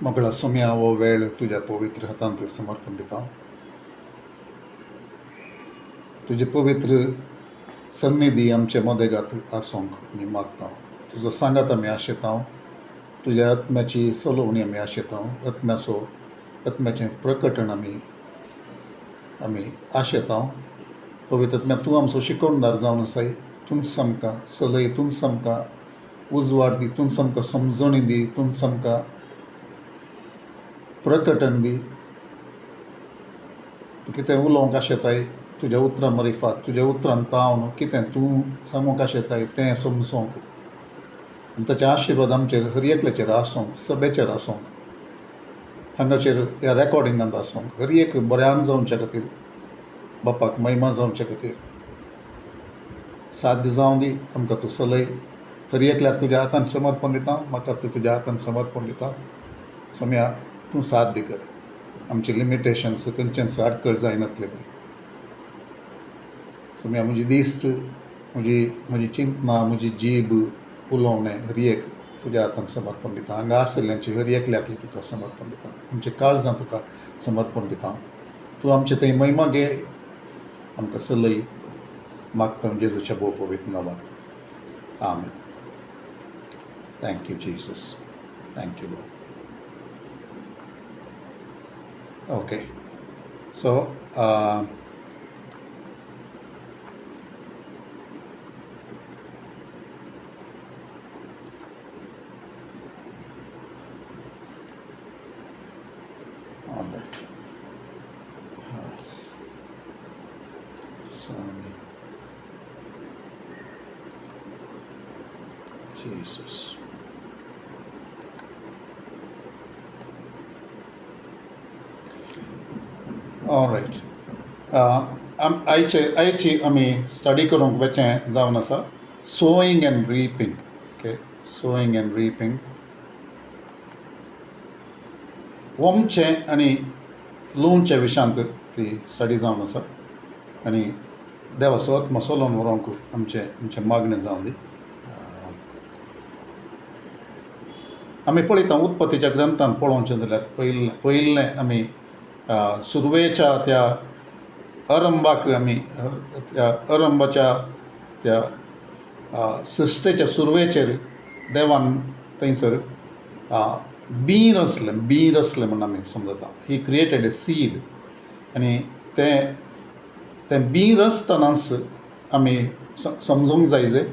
मगळा सोम्या वो वेळ तुझ्या पवित्र हातांत समर्पण दिता. तुझे पवित्र सन्निधी आमच्या मदेगात आसूंक आमी मागता. तुजो सांगात आमी आशेता. तुज्या आत्म्याची सलोवणी आमी आशेता. आत्म्याचें प्रकटण आमी आशेता. पवित्र आत्म्या तूं आमचो शिकवणदार जावन आसाय. तूंच आमकां सलय, तूंच आमकां उजवाड दी, तूंच आमकां समजणी दी, तूंच आमकां प्रकटण दी. तूं कितें उलोवंक आशेताय तुज्या उतरां मरिफात, तुज्या उतरांत पावन कितें तूं सांगूंक आशेताय तें समजूंक आनी ताचे आशिर्वाद आमचेर हर एकल्याचेर आसूंक, सभेचेर आसूंक, हांगाचेर ह्या रेकॉर्डिंगांत आसूंक, हर एक बऱ्यान जावचे खातीर, बापाक महिमा जावचे खातीर साध्य जावं दी. आमकां तूं सलय. हर एकल्याक तुज्या हातांत समर्पण दिता. म्हाका ते तुज्या हातांत समर्पण दिता. सोम्या तूं साध्य कर. आमची लिमिटेशन्स खंयचेंच आडखळ जायनातले बरी. सोम्या म्हजी दिश्ट, म्हजी चिंतना, म्हजी जीब, उलोवणें हर एक तुज्या हातांत समर्पण दिता. हांगा आशिल्ल्यांची हर एकल्याक तुका समर्पण दिता. आमच्या काळजां तुका समर्पण दिता. तूं आमचे थंय महिमा घे. आमकां सलय मागता जेजूच्या भोव पवित्र नांवान. Amen. Thank you Jesus. Thank you Lord. Okay, so all right. Swami. Jesus. All right. आयची आमी स्टडी करूंक वेचें जावन आसा sowing and reaping. Okay, sowing and reaping. वोमचें आनी लुवचें विशयांत ती स्टडी जावन आसा आनी देवाचो आत्मा सोलोवन व्हरोंक आमचें मागणें जावं दी. आमी पळयता उत्पत्तीच्या ग्रंथांत पळोवचें जाल्यार पयिल्लें आमी सुरवेच्या त्या अरंभाक आमी त्या अरंभाच्या त्या सृश्टेच्या सुरवेचेर देवान थंयसर बी रचलें म्हूण आमी समजता. ही क्रिएटेड ए सीड आनी तें बी रचतनाच आमी समजूंक जाय जे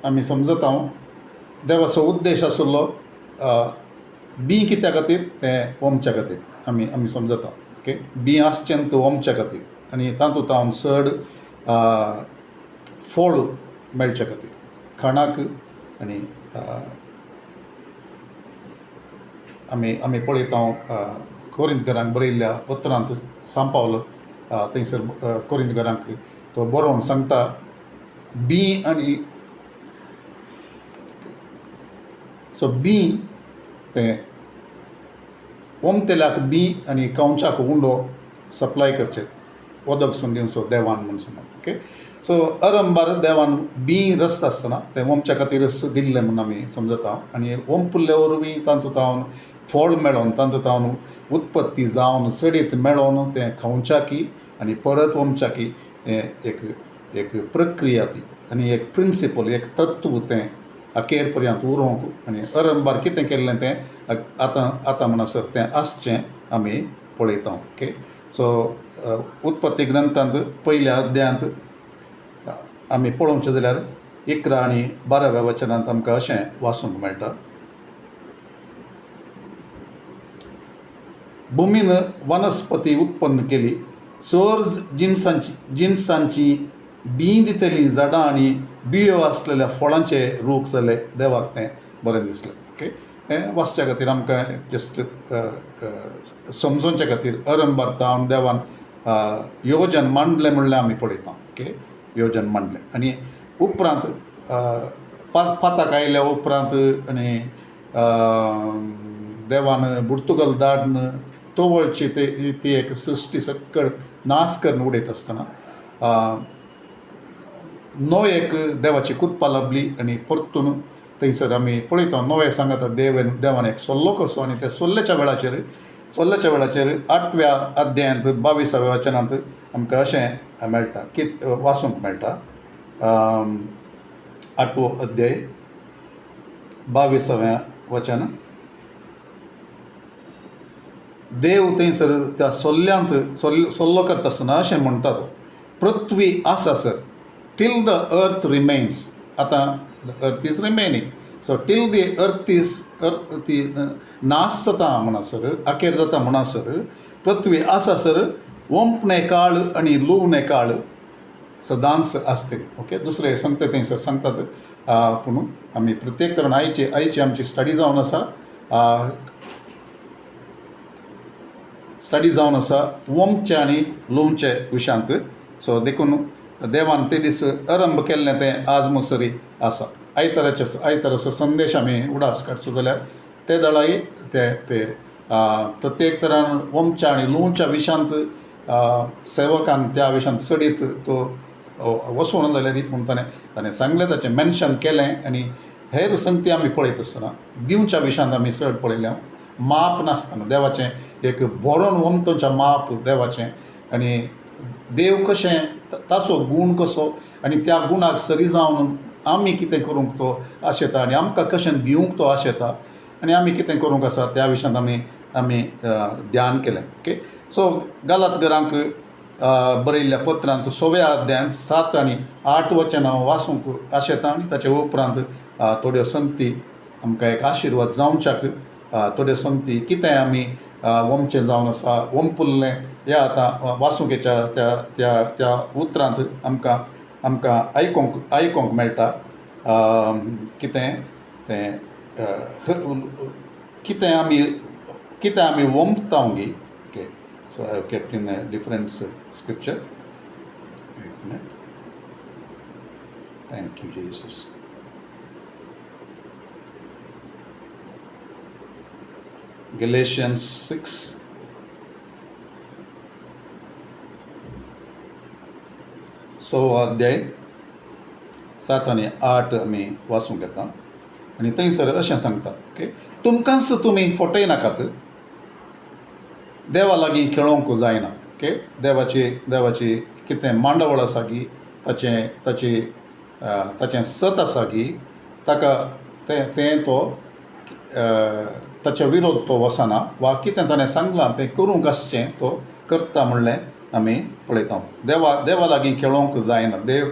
आमी समजता देवाचो उद्देश आशिल्लो बी कित्या खातीर तें वोमच्या खातीर आमी समजता. ओके, बी आसचें तूं वोमच्या खातीर आनी तातूंत चड फळ मेळचे खातीर खाणाक. आनी आमी पळयता कोरिंथकारांक बरयल्ल्या पत्रांत सांपावलो थंयसर कोरिंथकारांक तो बरोवन सांगता बी आनी सो बी तें वोमतेल्याक बी आनी कवचाक उंडो सप्लाय करचें उदक दिवचो देवान म्हूण समज. ओके, सो अरंभार देवान बी रचता आसतना तें वोमच्या खातीरच दिल्लें म्हूण आमी समजता. आनी वोंपुल्ले वरवीं तातूंत फळ मेळोन तातूंत उत्पत्ती जावन सडीत मेळोन तें खंवच्याकी आनी परत वोमच्याकी तें एक प्रक्रिया ती आनी एक प्रिंसिपल, एक तत्व तें अखेर पर्यंत उरोवंक आनी अरंभार कितें केल्लें तें आतां म्हणसर तें आसचें आमी पळयता. ओके, सो उत्पत्ती ग्रंथांत पयल्या अध्यायांत आमी पळोवचें जाल्यार 11 आनी 12व्या वचनांत आमकां अशें वाचूंक मेळटा. भुमीन वनस्पती उत्पन्न केली, सर्ज जिन्सांची बीं दितलीं झाडां आनी बियो आसलेल्या फळांचे रूख जाले. देवाक तें बरें दिसलें. ओके, हें वाचच्या खातीर आमकां जस्ट समजोवचे खातीर अरंभार तावन देवान योजन मांडलें म्हणलें आमी पळयता. ओके, योजन मांडलें आनी उपरांत पाताक आयल्या उपरांत आनी देवान बुर्तुगल धाडून तोवळची ती एक सृश्टी सकट नाश करून उडयत आसतना नवो एक देवाची कृपा लाभली आणि परतून थंयसर आमी पळयता नवे सांगता देवान एक सोल्लो करचो आनी त्या सोल्ल्याच्या वेळाचेर 8व्या अध्यायांत 22व्या वचनांत आमकां अशें मेळटा वाचूंक मेळटा 8वो अध्याय 22वें वचन. देव थंयसर त्या सोल्लो करता आसतना अशें म्हणटा तो, पृथ्वी आसासर टील द अर्थ रिमेन्स. आतां earth is remaining, so till the earth ती नाश जाता म्हणसर अखेर जाता म्हणसर पृथ्वी आसासर ओंपणे काळ आनी लुवणे काळ सदांच आसतली. ओके, दुसरे सांगता थंयसर सांगतात. पूण आमी प्रत्येक तरान आयची आमची स्टडी जावन आसा ओंपचे आनी लुवचे विशयांत. सो देखून देवान ते दीस आरंभ केल्लें तें आज मुसरी आसा. आयताराचो संदेश आमी उडास काडचो जाल्यार ते दळाई ते प्रत्येक तरान ओंपच्या आनी लुवच्या विशयांत सेवकान त्या विशयांत चडीत तो वचून जाल्यार पूण ताणें सांगलें, ताचें मेन्शन केलें. आनी हेर संगती आमी पळयत आसतना दिवच्या विशयांत आमी चड पळयल्या. माप नासतना देवाचें एक भरोन ओंपतोचें माप देवाचें, आनी देव कशें ताचो गूण कसो आनी त्या गुणाक सरी जावन आमी कितें करूंक तो आशेता आनी आमकां कशें दिवंक तो आशेता आनी आमी कितें करूंक आसा त्या विशयांत आमी ध्यान केलें. ओके, सो गालातकारांक बरयल्ल्या पत्रांत 6व्या अध्यायांत 7 आनी 8 वचनां वाचूंक आशेता आनी ताचे उपरांत थोड्यो संगती आमकां एक आशिर्वाद जावच्याक थोड्यो संगती कितें आमी ओंपचें जावन आसा ओंपुल्लें हें आतां वाचूंकेच्या त्या उतरांत आमकां आयकोंक मेळटा. कितें आमी ओंपता गी. Okay, so I have kept in a different scripture. Thank you Jesus. Galatians 6 अध्याय 7 आनी 8 आमी वाचूंक येता आनी थंयसर अशें सांगता. ओके, तुमकांच तुमी फटय नाकात, देवा लागीं खेळोंक जायना. ओके, देवाची कितें मांडवळ आसा गी, ताचें सत आसा गी, ताका तें तो ताच्या विरोध तो वचना, वा कितें ताणें सांगलां तें करूंक आसचें तो करता म्हणलें आमी पळयता. देवा लागीं खेळोंक जायना. देव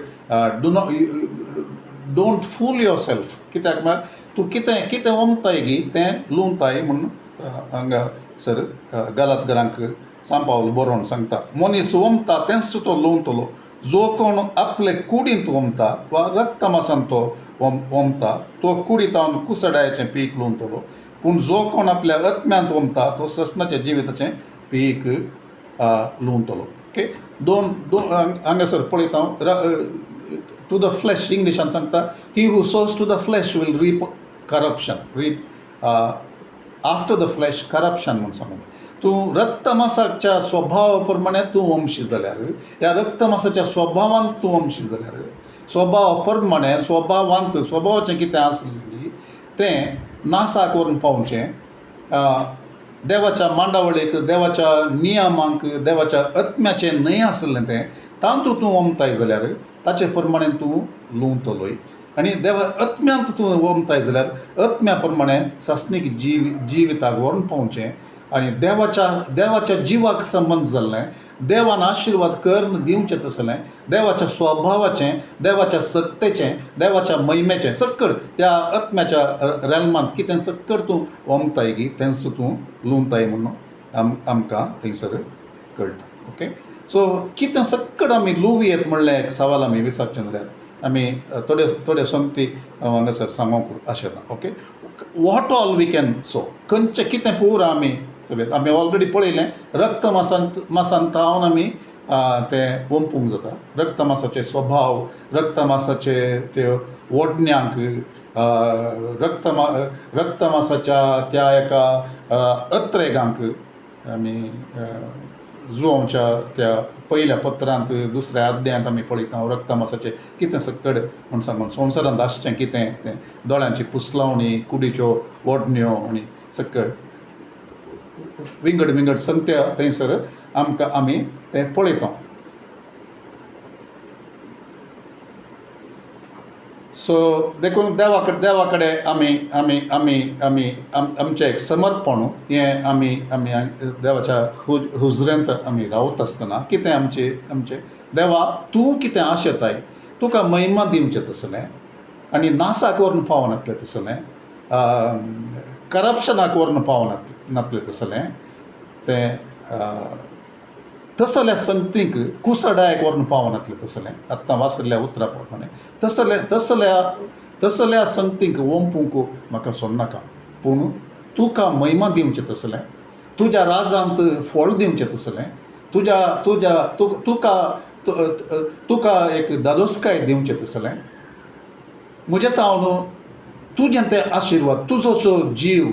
डोंट फूल युअर सेल्फ. कित्याक म्हळ्यार तूं कितें ओंपताय गी तें लुवताय म्हणून हांगासर गालातकारांक सान पावल बरोवन सांगता. मनीस ओंपता तेंच तो लुवतलो. जो कोण आपले कुडींत ओंपता वा रक्तमासान तो ओंपता तो कुडींतावन कुसडायेचें पीक लुवतलो. पूण जो कोण आपल्या आत्म्यांत ओंपता तो ससनाच्या जिविताचें पीक लुवतलो. ओके, हांगासर पळयता टू द फ्लॅश इंग्लिशान सांगता, he who sows to the flesh will reap corruption, after the flesh corruption म्हणून सांगून. तूं रक्तमासाच्या स्वभावा प्रमाणे तूं ओंपशी जाल्यार, ह्या रक्तमासाच्या स्वभावांत तूं ओंपशी जाल्यार, स्वभावा प्रमाणे स्वभावाचें कितें आसलें तें नासाक व्हरून पावचें. देवाच्या मांडावळेक, देवाच्या नियमांक, देवाच्या आत्म्याचें न्हय आसलें तें तातूंत तूं ओंपताय जाल्यार ताचे प्रमाणे तूं लुवतलोय. आनी देवा आत्म्यांत तूं ओंपताय जाल्यार आत्म्या प्रमाणे सस्नीक जिविताक व्हरून पावचें आनी देवाच्या जिवाक संबंद जाल्लें, देवान आशिर्वाद करून दिवचें तसलें, देवाच्या स्वभावाचें, देवाच्या सत्तेचें, देवाच्या महिमेचें सक्कड त्या आत्म्याच्या रेल्मांत कितें सक्कड तूं ओंपताय गी तेंच तूं लुवताय म्हणून आमकां थंयसर कळटा. ओके, सो कितें सक्कड आमी लुवयेत म्हणलें एक सवाल आमी विचारचें जाल्यार आमी थोड्यो संगती हांगासर सांगूंक आशेता. Okay, what all we can so खंयचें कितें पुरा आमी ऑलरेडी पळयलें. रक्तमासान तावन आमी तें ओंपूंक जाता. रक्तमासाचे स्वभाव, रक्तमासाचे त्यो ओडण्यांक, रक्तमासाच्या त्या एका अत्रेगांक आमी जुवांच्या त्या पयल्या पत्रांत दुसऱ्या अध्यायांत आमी पळयता रक्तमासाचें कितें सकड म्हूण सांगून संवसारांत आसचें कितें तें दोळ्यांची पुसलावणी कुडीच्यो ओडण्यो आनी सकड विंगड विंगड संगत्या थंयसर आमकां आमी तें पळयता. सो देखून देवा कडेन आमचें एक समर्पण हें आमी देवाच्या हुजऱ्यांत आमी रावता आसतना कितें आमचें देवा तूं कितें आशेताय तुका महिमा दिवचें तसलें आनी नासाक व्हरून पावनातलें तसलें करप्शनाक व्हरून पावनातलें तसलें तें तसल्या संगतीक कुसडायक व्हरून पावनातलें तसलें आत्तां वाचलेल्या उतरा प्रमाणे तसल्या संगतीक ओंपूंक म्हाका सोडनाका पूण तुका महिमा दिवचें तसलें तुज्या राजांत फळ दिवचें तसलें तुका एक दादोसकाय दिवचें तसलें म्हजें तावन तुजें तें आशिर्वाद तुजो जीव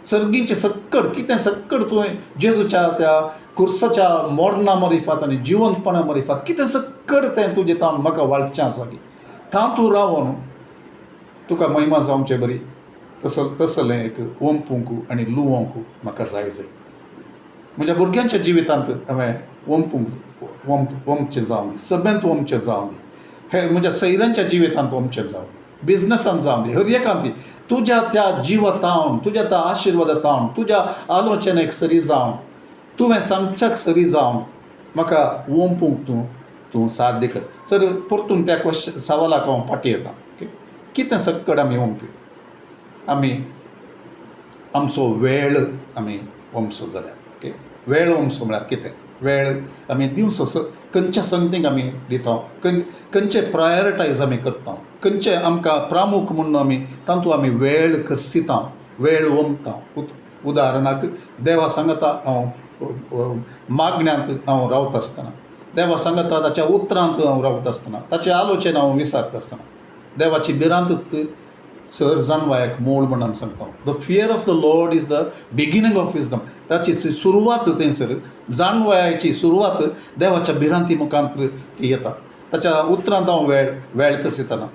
सर्गींचे सक्कड कितें सक्कड तुवें जेजूच्या त्या कुर्साच्या मोडना मरिफात आनी जिवंतपणा मरिफात कितें सक्कड तें तुजें तावन म्हाका वाळचें आसा की तूं रावून तुका महिमा जावचें बरी तसलें एक ओंपूंक आनी लुवोंक म्हाका जाय म्हज्या भुरग्यांच्या जिवितांत हांवें ओंपचें जावं दी सभेंत ओंपचें जावं दी हे म्हज्या सैरांच्या जिवितांत ओंपचें जावं दी बिजनसांत जावं दी हर एकांत तुज्या त्या जिवतावन तुज्या त्या आशिर्वादांत तुज्या आलोचनेक सरी जावन तुवें सांगच्याक सरी जावन म्हाका ओंपूंक तूं साध्य कर. सर परतून त्या सवालाक हांव फाटीं येता. कितें सक्कड आमी ओंपीत आमी आमचो वेळ आमी ओंपसो जाल्यार वेळ ओंपसो म्हळ्यार कितें वेळ आमी दिवचो खंयच्या संगतीक आमी दिता खंयचे प्रायोरिटायज आमी करता खंयचे आमकां प्रामुख म्हणून आमी तातूंत आमी वेळ करसिता वेळ ओंपता. उदाहरणाक देवा सांगता हांव मागण्यांत हांव रावता आसतना देवा सांगता ताच्या उतरांत हांव रावता आसतना ताचे आलोचने हांव विचारता आसतना देवाची भिरांत सर जाणवायक मोल म्हणून आमी सांगता. The fear of the Lord is the beginning of wisdom. ताची सुरवात थंयसर जाणवायाची सुरवात देवाच्या भिरांती मुखांत ती येता. ताच्या उतरांत हांव वेळ करसितना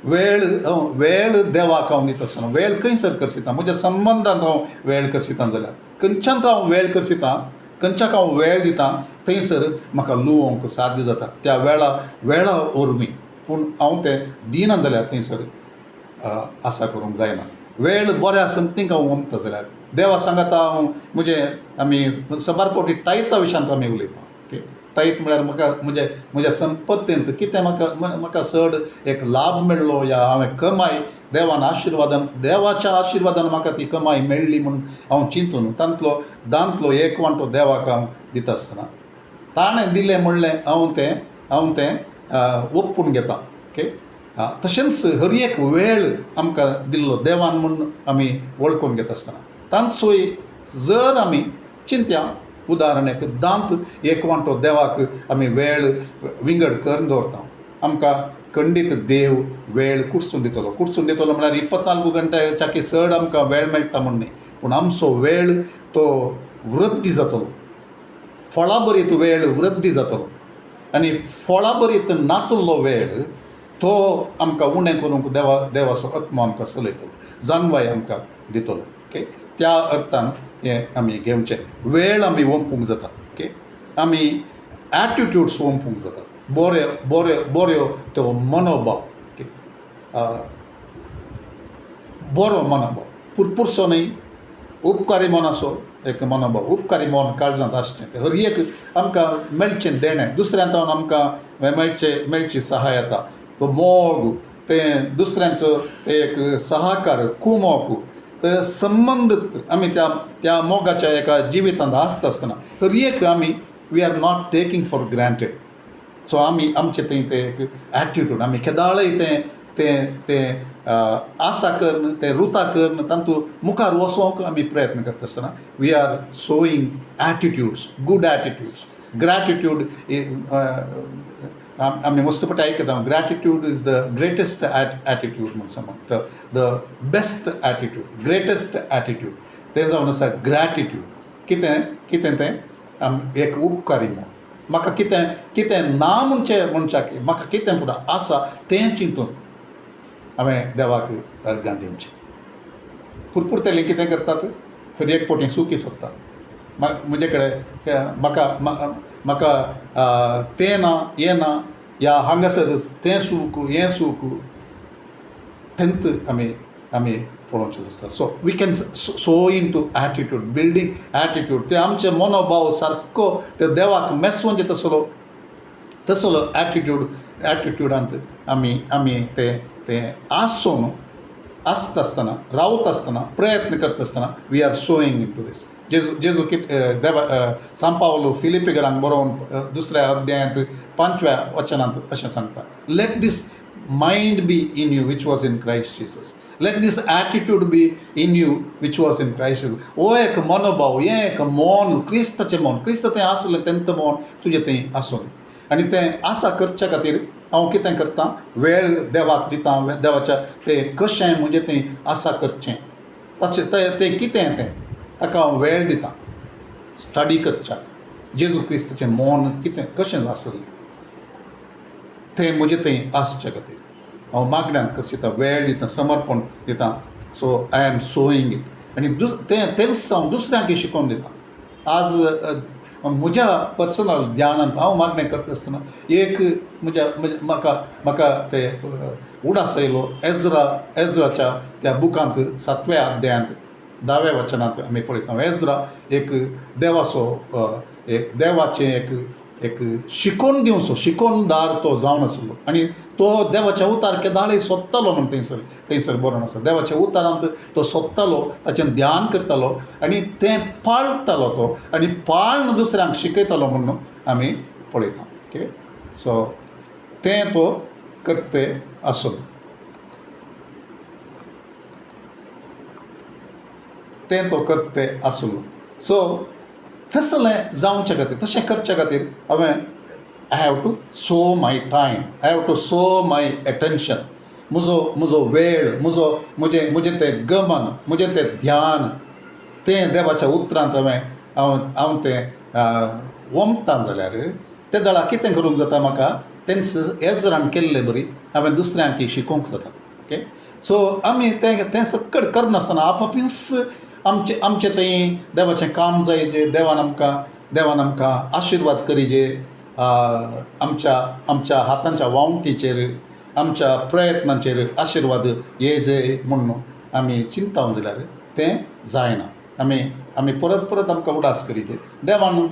वेळ देवाक हांव दिता आसतना वेळ खंयसर करसिता म्हज्या संबंदांत हांव वेळ करसिता जाल्यार खंयच्यांत हांव वेळ करसिता खंयच्याक हांव वेळ दिता थंयसर म्हाका लुवोंक साध्य जाता त्या वेळा वरवीं. पूण हांव तें दिना जाल्यार थंयसर आसा करूंक जायना. वेळ बऱ्या संगतीक हांव ओंपता जाल्यार देवा सांगता हांव आमी सबारपोटी टायता विशयांत आमी उलयता. टायत म्हळ्यार म्हाका म्हज्या संपत्तेंत कितें म्हाका चड एक लाभ मेळ्ळो या हांवें कमाय देवाच्या आशिर्वादान म्हाका ती कमाई मेळ्ळी म्हणून हांव चिंतून दांतलो एक वांटो देवाक हांव दिता आसतना ताणें दिलें म्हणलें हांव तें ओपून घेता. तशेंच हर एक वेळ आमकां दिल्लो देवान म्हणून आमी वळखून घेता आसतना तांचोय जर आमी चिंत्या उदाहरणाक दांत एक वांटो देवाक आमी वेळ विंगड करून दवरता आमकां खंडीत देव वेळ कुडसून दितलो म्हळ्यार 24 घंट्याच्या चड आमकां वेळ मेळटा म्हण न्ही पूण आमचो वेळ तो वृद्धी जातलो फळां बरीत वेळ वृद्धी जातलो आनी फळां बरीत नातुल्लो वेळ तो आमकां उणें करूंक देवाचो आत्मा आमकां चलयतलो जाणवाय आमकां दितलो. त्या अर्थान हें आमी घेवचें. वेळ आमी ओंपूंक जाता. आमी एटिट्यूड्स ओंपूंक जाता बऱ्यो तो मनोभाव बरो मनोभाव पुरपुरसो न्ही उपकारी मनाचो एक मनोभाव उपकारी मन काळजांत आसचें तें हर एक आमकां मेळचें देणें दुसऱ्यांत आमकां मेळची सहायता तो मोग तें दुसऱ्यांचो ते एक सहकार कुमोक ते संबंदीत आमी त्या मोगाच्या एका जिवितांत आसता आसतना हर एक आमी we are not taking for granted. So आमी आमचें तें एक एटिट्यूड आमी केदाळय तें आसा करन तें रुता करन तातूंत मुखार वचोंक आमी प्रयत्न करता आसतना we are showing attitudes good attitudes. Gratitude आमी मस्तपटी आयकता gratitude is the greatest attitude म्हणून सांगता the best attitude greatest attitude तें जावन आसा ग्रॅटिट्यूड. कितें तें एक उपकारी मन म्हाका कितें कितें ना मनशाक म्हाका कितें पुरो आसा तें चिंतून हांवें देवाक अर्गां दिवचें. पुरपुरतेले कितें करतात, खरी एक पोटी सुखी सोदतात. म्हजे कडेन म्हाका तें ना हें ना, या हांगासर तें सूख हें सूख, तेंच आमी पळोवचें आसता. So we can sow into attitude, building attitude. ते आमचे मनोभाव सारको ते देवाक मेसोन तसलो एटिट्यूडांत आमी ते आसता आसतना रावत आसतना प्रयत्न करता आसतना we are sowing in to दीस. जेजू देवा सांत पावलो फिलिपिकरांक बरोवन 2 अध्यायांत 5व्या वचनांत अशें सांगता, let this mind be in you which was in Christ Jesus. Let this attitude be in you which was in Christ Jesus. हो एक मनोभाव, हें एक मोन, क्रिस्ताचें मोन, क्रिस्त तें आसलें तेंच मोन तुजें तें आसूं. आनी तें आसा करचे खातीर हांव कितें करतां, वेळ देवाक दितां. देवाच्या तें कशें म्हजें तें आसा करचें, तशें तें कितें तें ताका हांव वेळ दितां स्टडी करच्याक. जेजू क्रिस्ताचें मोन कितें कशें आसलें तें म्हजें तें आसचे खातीर हांव मागण्यांत करता, वेळ दितां, समर्पण दितां. So I am sowing it. आनी तेंच हांव दुसऱ्यांक शिकोवन दितां. आज म्हज्या पर्सनल ध्यानांत हांव मागणें करता आसतना एक म्हाका ते उडास येयलो एज्राच्या त्या बुकांत 7व्या अध्यायांत 10व्या वचनांत आमी पळयता. एज्रा एक देवाचें एक शिकोवन दिवचो शिकोवणदार तो जावन आसलो. आनी तो देवाच्या उतार केदाळी सोदतालो म्हूण थंयसर बरोवन आसा. देवाच्या उतारांत तो सोदतालो, ताचें ध्यान करतालो आनी तें पाळटालो तो, आनी पाळन दुसऱ्यांक शिकयतालो म्हणून आमी पळयता. ओके, सो तें तो करते आसलो. तें तो करते आसलो. सो तसलें जावचे खातीर, तशें करचे खातीर I have to sow my time, I have to sow my attention. म्हजो वेळ, म्हजें तें गमन, म्हजें तें ध्यान तें देवाच्या उतरांत हांव तें वमतां जाल्यार त्या दळा कितें करूंक जाता, म्हाका तेंच एज्रान केल्लें बरी हांवें दुसऱ्यांक शिकोवंक जाता. ओके, सो आमी तें सकट करनासतना आपापीस आमचें तें देवाचें काम जाय, जें देवान आमकां आशिर्वाद करी, जे आमच्या हातांच्या वावंटीचेर, आमच्या प्रयत्नांचेर आशिर्वाद येजे म्हणून आमी चिंताव जाल्यार तें जायना. आमी परत आमकां उडास करीत. देवान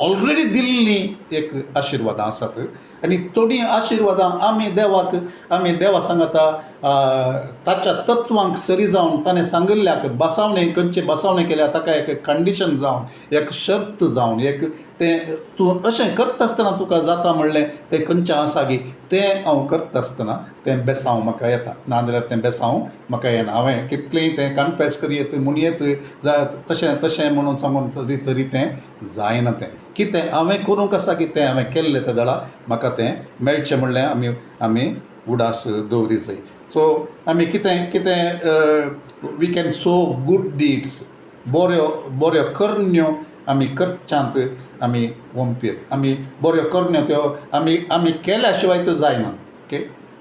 ऑलरेडी दिल्लीं एक आशिर्वादां आसात, आनी थोडीं आशिर्वादां आमी देवा सांगता ताच्या तत्वांक सरी जावन ताणें सांगिल्ल्याक खंयचे बसावणे केल्या ताका एक कंडिशन जावन, एक शर्त जावन, एक तें तूं अशें करता आसतना तुका जाता म्हणलें तें खंयचें आसा गी, तें हांव करता आसतना तें बेसांव म्हाका येता. नाजाल्यार तें बेसांव म्हाका येना. हांवें कितलेंय तें कन्फेस करीत म्हणयत तशें म्हणून सांगून तरी तें जायना. तें कितें हांवें करूंक आसा की तें हांवें केल्लें त्या दळा म्हाका तें मेळचें म्हणलें आमी उडास दवरी जाय. सो आमी कितें we can sow good deeds, बऱ्यो करण्यो आमी करच्यांत आमी वंपयत. आमी बऱ्यो करण्यो त्यो आमी केल्या शिवाय त्यो जायना. ओके,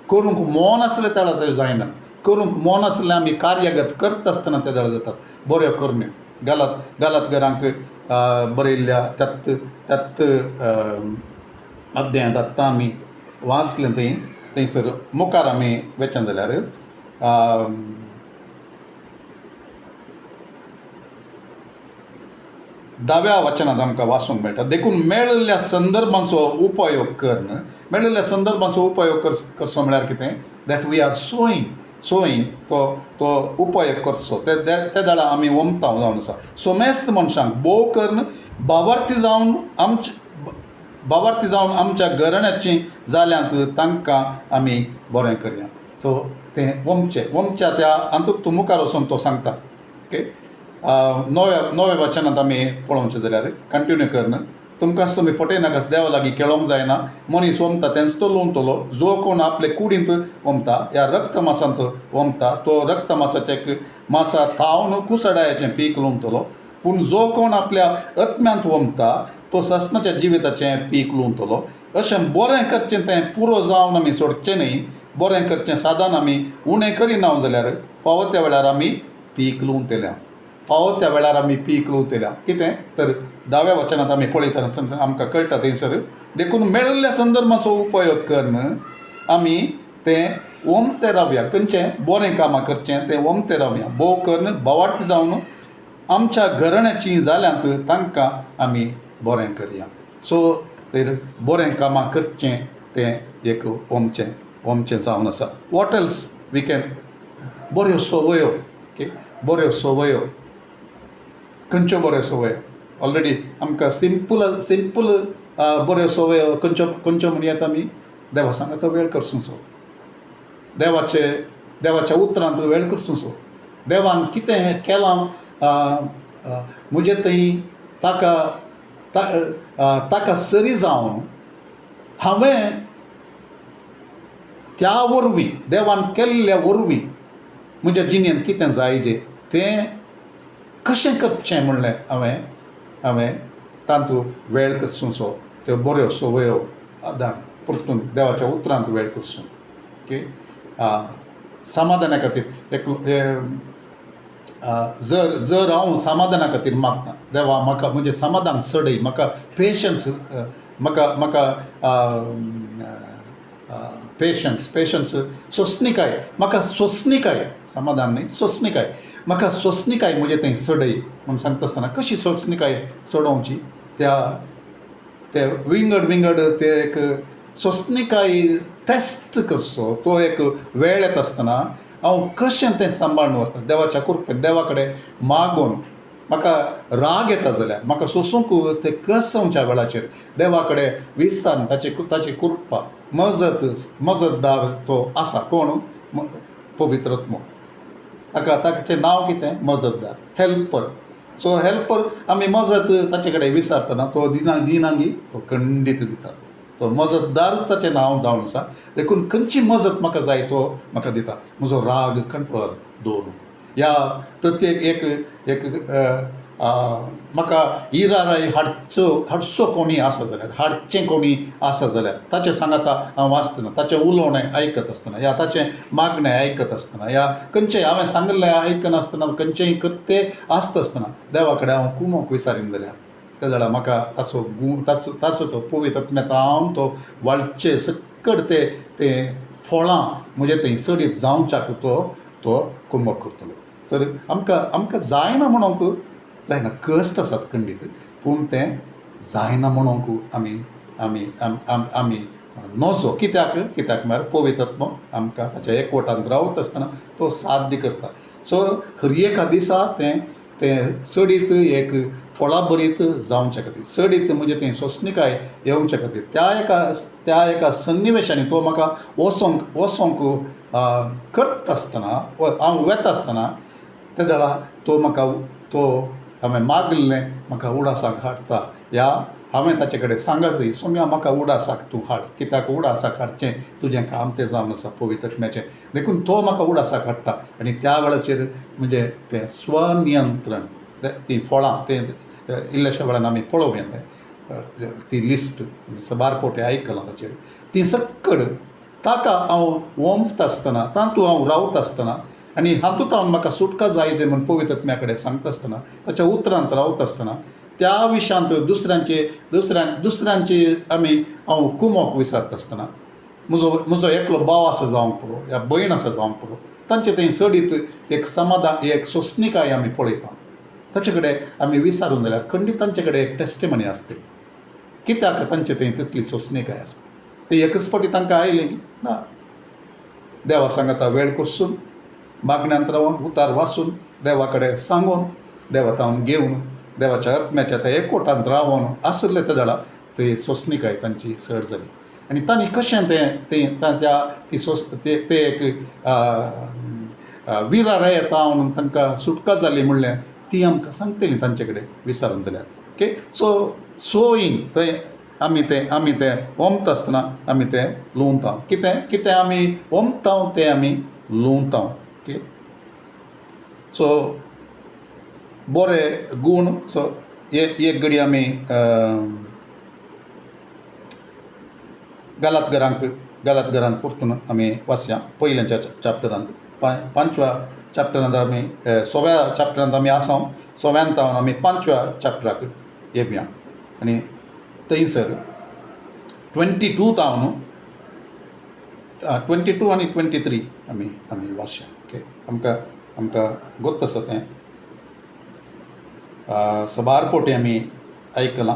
करूंक मोन आसलें त्या वेळार त्यो जायना. करूंक मोन आसलें आमी कार्यगत करता आसतना त्या वेळार जातात बऱ्यो करण्यो. गालातकारांक बरयल्ल्या त्यात अध्यायांत आत्तां आमी वाचलें थंयसर मुखार आमी वचन जाल्यार 10व्या वचनांत आमकां वाचूंक मेळटा. देखून मेळिल्ल्या संदर्भांचो उपयोग करन, मेळिल्ल्या संदर्भांचो उपयोग करचो म्हळ्यार कितें, दॅट वी आर सोईंग तो उपयोग करचो. त्या दाळा आमी वमतां जावन आसा. सोमेस्त मनशांक बोव करन बावार्थी जावन आमच्या घराण्याची जाल्यांत तांकां आमी बरें करया. सो तें वमच्या त्या हातूंत तूं मुखार वचून तो सांगता. ओके, 9व्या वचनांत आमी पळोवचें जाल्यार कंटिन्यू करन, तुमकांच तुमी फटयनाकास देवा लागीं केळोंक जायना. मनीस वमता तेंच तो लोवतलो. जो कोण आपले कुडींत वमता ह्या रक्तमासांत वमता तो रक्तमासाचे मासा थावन कुसडायाचें पीक लोवतलो. पूण जो कोण आपल्या आत्म्यांत वमता तो ससनाच्या जिविताचें पीक लुंतलो. अशें बरें करचें तें पुरो जावन आमी सोडचें न्ही. बरें करचें साधन आमी उणें करिना जाल्यार फावो त्या वेळार आमी पीक लुंतल्या. फावो त्या वेळार आमी पीक लुंतल्या. कितें तर 10व्या वचनांत आमी पळयता आमकां कळटा थंयसर देखून मेळिल्ल्या संदर्भाचो उपयोग करून आमी तें ओमतें रावया. खंयचें बरें कामां करचें तें ओमतें रावया. भोव करून बोवार्थ जावन आमच्या घराण्याची जाल्यांत तांकां आमी बरें करया. सो तर बरें कामां करचें तें एक ओमचें जावन आसा. वॉट एल्स वी कॅन बऱ्यो संवयो. ओके, बऱ्यो संवयो खंयच्यो बऱ्यो संवय ऑलरेडी आमकां सिंपल बऱ्यो संवयो खंयच्यो म्हणयात आमी देवा सांगात वेळ करसूंचो. देवाच्या उतरांत वेळ करसूंचो. देवान कितें केलां म्हजे थंय ताका सरी जावन हांवें त्या वरवीं देवान केल्ल्या वरवीं म्हज्या जिणेंत कितें जायजें तें कशें करचें म्हणलें हांवें तातूंत वेळ करसूंचो. त्यो बऱ्यो संवयो आदार परतून देवाच्या उतरांत वेळ करसूं. ओके, समाधाना खातीर जर हांव समाधाना खातीर मागता देवा म्हाका म्हणजे समाधान सडय, म्हाका पेशन्स, म्हाका पेशन्स सोंसणीकाय, म्हाका सोंसणीकाय, समाधान न्ही सोंसणीकाय, म्हाका सोंसणीकाय म्हजे थंय सडय म्हूण सांगता आसतना कशी सोंसणीकाय सोडोवची ते विंगड ते एक सोंसणीकाय टेस्ट करचो. तो एक वेळ येता आसतना हांव कशें तें सांबाळून व्हरता देवाच्या कृपेन. देवा कडेन मागून म्हाका राग येता जाल्यार म्हाका सोंसूंक तें कसवच्या वेळाचेर देवा कडेन विचारून ताची कृपा मजतदार तो आसा. कोण? पवित्रात्मो. ताचें नांव कितें? मजतदार, हेल्पर. सो हेल्पर आमी मजत ताचे कडेन विचारतना तो दिनांगी तो खंडीत दिता. तो मजतदार ताचें नांव जावन आसा. देखून खंयची मजत म्हाका जाय तो म्हाका दिता. म्हजो राग कंट्रोलार दवरून ह्या प्रत्येक एक म्हाका इराराय हाडचो कोणी आसा जाल्यार, हाडचें कोणी आसा जाल्यार ताचें सांगाता हांव वाचतना, ताचें उलोवणें आयकत आसतना या ताचें मागणें आयकत आसतना या खंयचें हांवें सांगिल्लें आयकनासतना खंयचेंय करते आसता आसतना देवा कडेन हांव कुमोक विचारीन जाल्यार त्या जाल्यार म्हाका ताचो तो पवित्र आत्म्यान तो वाळचे सक्कड ते फळां म्हणजे थंय सडीत जावच्याक तो कुमोक करतलो. तर आमकां जायना म्हणूंक जायना, कश्ट आसात खंडीत, पूण तें जायना म्हणूंक आमी नजो. कित्याक म्हळ्यार पवित्र आत्मो आमकां ताच्या एकवटांत रावत आसतना तो साध्य करता. सो हर एका दिसा तें सडीत एक फळां बरीत जावच्या खातीर, सडीत म्हणजे तें सोंसणीकाय येवच्या खातीर त्या एका सन्निवेशांनी तो म्हाका वसोंक करता आसतना हांव वेता आसतना त्या वेळार तो हांवें मागलें म्हाका उडासाक हाडटा. हांवें ताचे कडेन सांगचंय सोम्या म्हाका उडासाक तूं हाड. कित्याक उडासाक हाडचें तुजें काम तें जावन आसा पवित्र आत्म्याचें. देखून तो म्हाका उडासाक हाडटा. आनी त्या वेळाचेर म्हणजे तें स्वनियंत्रण तीं फळां तें इल्लेशा वेळान आमी पळोवया ती लिस्ट बारपोटे आयकलां ताचेर ती सक्कड ताका हांव ओंपता आसतना तातूंत हांव रावता आसतना आनी हातूंत हांव म्हाका सुटका जाय जें म्हूण पवित्र आत्म्या कडेन सांगता आसतना ताच्या उतरांत रावता आसतना त्या विशयांत दुसऱ्यांची हांव कुमोक विचारता आसतना म्हजो एकलो भाव आसा जावंक पुरो या भयण आसा जावंक पुरो तांचे थंय सडीत एक समाधान एक सोंसणीकाय आमी पळयता. ताचे कडेन आमी विचारून जाल्यार खंडीत तांचे कडेन एक टेस्टिमनी आसतली. कित्याक तांचे थंय तितली सोंसणीकाय आसा. ती एकच फावटी तांकां आयली ना. देवा सांगाता वेळ करसून मागण्यांत रावून उतार वाचून देवा कडेन सांगून देवा तावन घेवन देवाच्या आत्म्याच्या त्या एकवटांत रावून आसले त्या वेळार ती सोंसणीकाय तांची चड जाली. आनी तांणी कशें ते एक विराराय येता म्हणून तांकां सुटका जाली म्हणलें ती आमकां सांगतली तांचे कडेन विचारून जाल्यार. ओके, सो सोईंग थंय आमी तें ओमता आसतना आमी तें लुंवता. कितें आमी ओमता तें आमी लुंवता. ओके, सो बरे गूण. सो एक घडी आमी गालातघरांत परतून आमी वाचया पयल्याच्या चॅप्टरांत पांचव्या चॅप्टरांत आमी 6व्या चॅप्टरांत आमी आसां 6व्यांतावन आमी 5व्या चॅप्टराक येवया आनी थंयसर 22 तावन 22 आनी 23 आमी वाचया. ओके, आमकां गोत्त आसा तें सबारपोटी आमी आयकलां.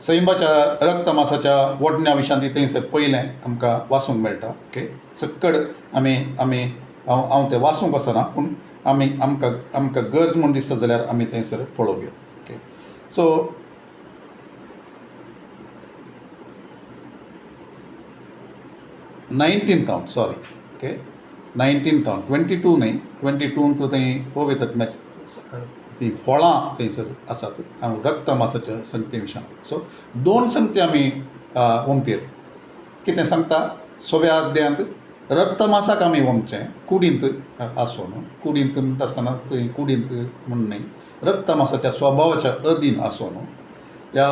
सैमाच्या रक्तमासाच्या वडण्या विशांती थंयसर पयलें आमकां वाचूंक मेळटा. ओके, सक्कड आमी हांव तें वाचूंक वचना, पूण आमकां गरज म्हूण दिसता जाल्यार आमी थंयसर पळोवया. Okay, so 19 sorry. ओके, 19 22 न्हय, 22 थंय पळयतात ती फळां थंयसर आसात रक्तमासाच्या संगते विशांत. सो 2 संगती आमी वंपेत. कितें सांगता 6व्या अध्यायांत रक्तमासाक आमी वंपचें कुडींत आसून, कुडींत म्हणटा आसतना थंय कुडींत म्हूण न्हय, रक्तमासाच्या स्वभावाच्या अधीन आसून ह्या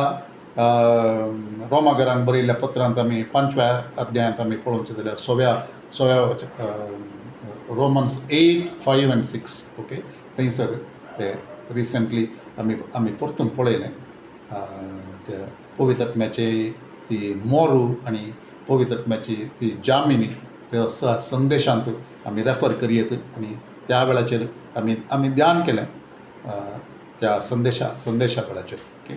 रोमाघरांक बरयल्ल्या पत्रांत आमी 5व्या अध्यायांत आमी पळोवचें जाल्यार 6व्या रोमन्स 8, 5 and 6. ओके, थंयसर ते रिसंटली आमी परतून पळयलें त्या पवित्र आत्म्याची ती मोरू आनी पवित्र आत्म्याची ती जामिनी त्या संदेशांत आमी रेफर करियेत आनी त्या वेळाचेर आमी ध्यान केलें त्या संदेशा वेळाचेर. ओके,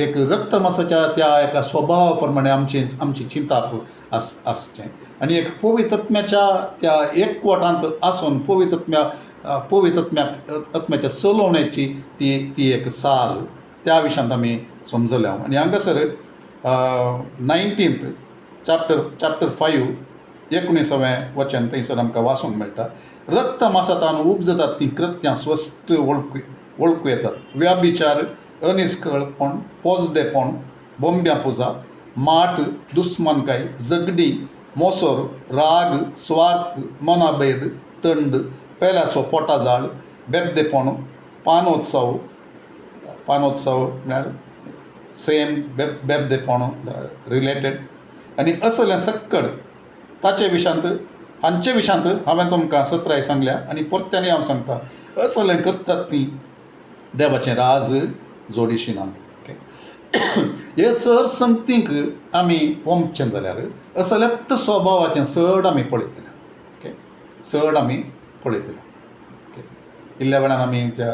एक रक्तमासाच्या त्या एका स्वभावा प्रमाणे आमची चिंताप आसचें आनी एक पवित्र आत्म्याच्या त्या एकवटांत आसून पवित्र आत्म्याच्या चलोवण्याची ती एक साल त्या विशयांत आमी समजले. आनी हांगासर 19th चॅप्टर 5 19वें वचन थंयसर आमकां वाचूंक मेळटा. रक्तमासांतान उपजतात ती कृत्यां स्वस्त वळखू येतात. व्याभिचार, अनिश्कळपण, पोजडेपण, बोंब्या पुजा, माट, दुस्मानकाय, झगडी, मोसोर, राग, स्वार्थ, मनाभेद, तंड, पेल्याचो पोटाजाळ, बेबदेपण, पानोत्सव म्हळ्यार सेम बेबदेपण रिलेटेड आनी असलें सक्कड ताचे विशांत हांचे विशांत हांवें तुमकां 17 सांगल्या आनी परत्यांनी हांव सांगता असलें करतात ती देवाचें राज जोडिशिनात. ओके, हे सर संगतींक आमी वंपचें जाल्यार असल्यात स्वभावाचें चड आमी पळयतले. ओके, चड आमी पळयतले. ओके, इल्ल्या वेळान आमी त्या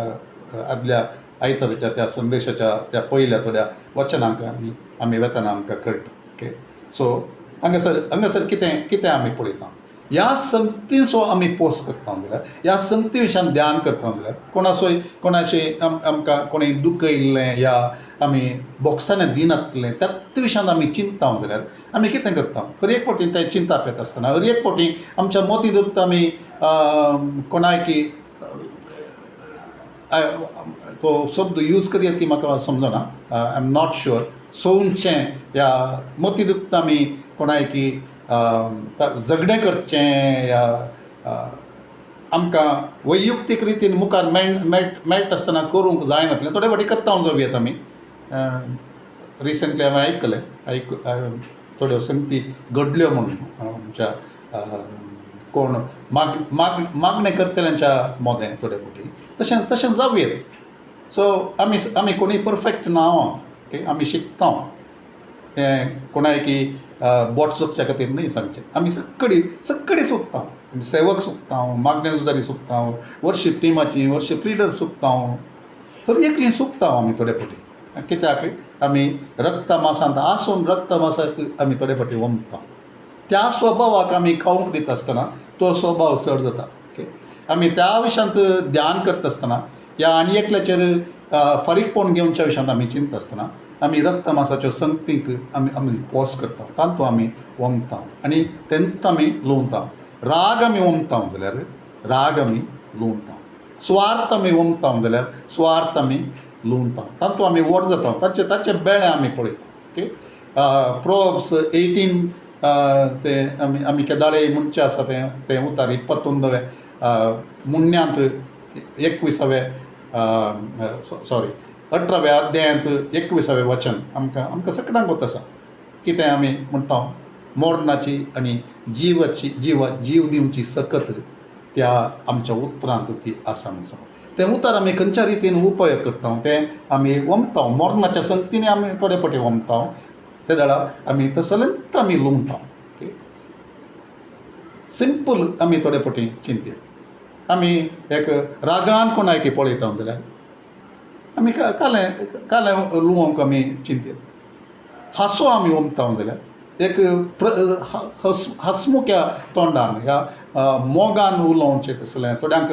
आदल्या आयतारच्या त्या संदेशाच्या त्या पयल्या थोड्या वचनांक आमी वेतना आमकां कळटा. ओके, सो हांगासर कितें आमी पळयता ह्या संगतीचो आमी पोस करता जाल्यार ह्या संगती विशयान ध्यान करता जाल्यार कोणाचें आमकां कोणें दुख येयल्लें या आमी बोक्सांनी दिनातलें त्याच विशयान आमी चिंता जाल्यार आमी कितें करता. हर एक फावटी तें चिंताप येता आसतना हर एक फावटी आमच्या मोती दुखता आमी कोणाय की तो शब्द यूज करया ती म्हाका समजना. I am not sure. सोंचें या मोती दुखता आमी कोणाय की झगडें करचें या आमकां वैयक्तीक रितीन मुखार मेळटा आसतना करूंक जायनातलें थोडे फावटी करता हांव येता आमी. रिसंटली हांवें आयकलें थोड्यो संगती घडल्यो म्हणून आमच्या कोण मागणें करतल्यांच्या मोदें थोडे फावटी तशें जावयेत. सो आमी कोणूय परफेक्ट ना. ओके, आमी शिकता. कोणाय की बोट चुकच्या खातीर न्हय सांगचें. आमी सक्कडी सुकता. सेवक सुकता, मागण्या झुजारी सुकता, वर्शीप टिमाची वर्शीप लिडर सुकता, हर एकलीं सुकता आमी थोडे फावटी. कित्याक आमी रक्तमासांत आसून रक्तमासाक आमी थोडे फावटी वंपता. त्या स्वभावाक आमी खावंक दिता आसतना तो स्वभाव चड जाता. ओके, आमी त्या विशयांत ध्यान करता आसतना या आनी एकल्याचेर फारीकपण घेवच्या विशयांत आमी चिंता आसतना आमी रक्तमासाच्यो संगतींक आमी पोस करता. तांतू आमी वंपता आनी तेंत आमी लुंवता. राग आमी वंपता जाल्यार राग आमी लुंवता. स्वार्थ आमी वंपता जाल्यार स्वार्थ आमी लुंवता. तांतू आमी वट जाता. तांचे बेळे आमी पळयता. ओके, प्रोव्हर्ब्स ते आमी केदाळे म्हणचे आसा तें उतार 21वे मुन्यांत 21वे सॉरी 18व्या अध्यायांत 21वे वचन आमकां सगळ्यांक गोत आसा कितें आमी म्हणटा मोडनाची आनी जीव दिवची सकत त्या आमच्या उतरांत ती आसा म्हणून सांगता. तें उतर आमी खंयच्या रितीन उपयोग करता तें आमी वमता मोडनाच्या संगतींनी आमी थोडे फावटी वमता ते दाडा आमी तसलेंत आमी लुंगता. ओके सिंपल आमी थोडे फावटी चिंतीत आमी एक रागान कोणायकी पळयता जाल्यार आमी कालें लुवंक आमी चिंतीत. हांसो आमी वमता जाल्यार एक हसमुख्या तोंडान ह्या मोगान उलोवचें तसलें थोड्यांक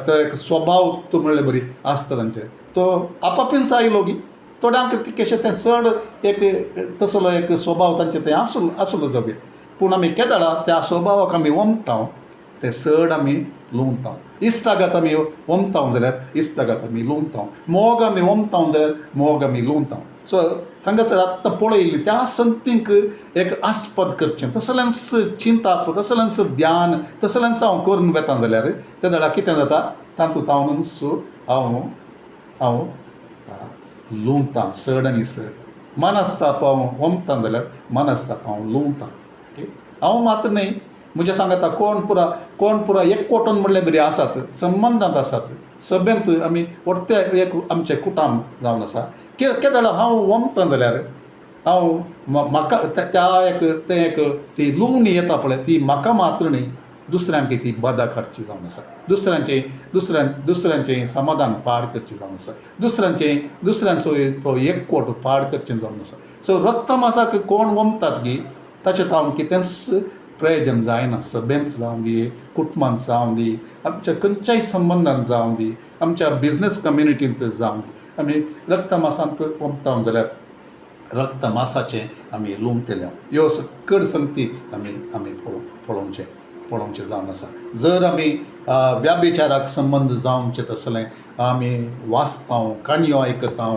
तो एक स्वभाव तो म्हणल्यार बरी आसता तांचे तो आपापील आयलो गी थोड्यांक कशें तें चड एक तसलो एक स्वभाव तांचे तें आसलो जावं पूण आमी केदाळा त्या स्वभावाक आमी वमता ते चड आमी लुंवता. इश्टागात आमी वमता जाल्यार इश्टागात आमी लुंवता. मोग आमी वमता जाल्यार मोग आमी लुंवता. सो हांगासर आत्तां पळयल्ली त्या संगतींक एक आस्पद करचें तसलेंच चिंताप तसलेंच ध्यान तसलेंच हांव करून वेता जाल्यार ते दाडा कितें जाता तातूंत हांव लुंवता चड आनी चड. मनस्ताप हांव वमता जाल्यार मनस्ताप हांव लुंवता. ओके हांव मात न्हय म्हज्या सांगाता कोण पुरा एकवटून म्हणलें बरी आसात संबंदांत आसात सभेंत आमी व्हडते एक आमचें कुटुंब जावन आसा केदाळ हांव वमता जाल्यार हांव म्हाका त्या एक ती लुंवणी येता पळय ती म्हाका मात्र न्ही दुसऱ्यांक ती बादा काडची जावन आसा. दुसऱ्यांचें समाधान पाड करचें जावन आसा. दुसऱ्यांचो तो एकवट पाड करचें जावन आसा. सो रक्तमासाक कोण वमतात गी ताचें हांव कितेंच प्रयोजन जायना. सभेंत जावं दी कुटुंबांत जावं दी आमच्या खंयच्याय संबंदांत जावं दी आमच्या बिझनस कम्युनिटींत जावं दी आमी रक्तमासांत वमता जाल्यार रक्तमासाचें आमी लुंवतले ह्यो सकड संगती आमी पळोवचें जावन आसा. जर आमी व्याभिचाराक संबंद जावचें तसलें आमी वाचता काणयो आयकता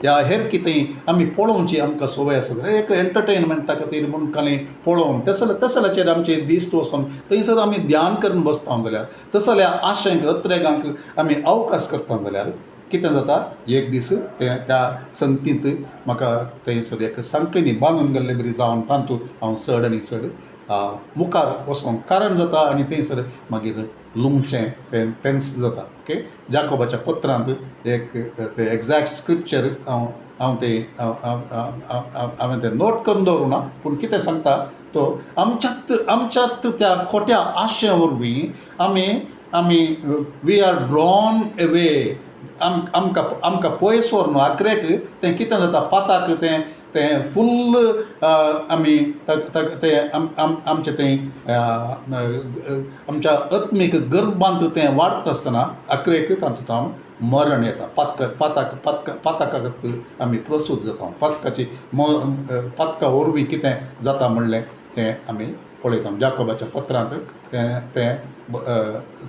या हेर कितेंय आमी पळोवची आमकां संवय आसा जाल्यार एक एंटरटेनमेंटा खातीर म्हूण कांय पळोवन तसल्याचेर आमचे दिश्ट वचोन थंयसर आमी ध्यान करून बसता जाल्यार तसल्या आशेंक अत्रेगांक आमी अवकाश करता जाल्यार कितें जाता एक दीस त्या संगतींत म्हाका थंयसर एक सांकळीनी बांदून गेल्ले बरी जावन तातूंत हांव चड आनी चड मुखार वचोंक कारण जाता आनी थंयसर मागीर लुंवचें तेंच जाता. ओके जाकोबाच्या पत्रांत एक ते एग्जॅक्ट स्क्रिप्चर हांवें तें नोट करून दवरुना पूण कितें सांगता तो आमच्यात त्या खोट्या आशे वरवीं आमी वी आर ड्रॉन अवे आमकां पयस व्हरून आखरेक तें कितें जाता पाताक तें फुल्ल आमी आमचें तें आमच्या आत्मीक गर्भांत तें वाडटा आसतना आखरेक तातूंत हांव मरण येता. पातकाक आमी प्रसूत जाता. पातका वरवीं कितें जाता म्हणलें तें आमी पळयता जाकोबाच्या पत्रांत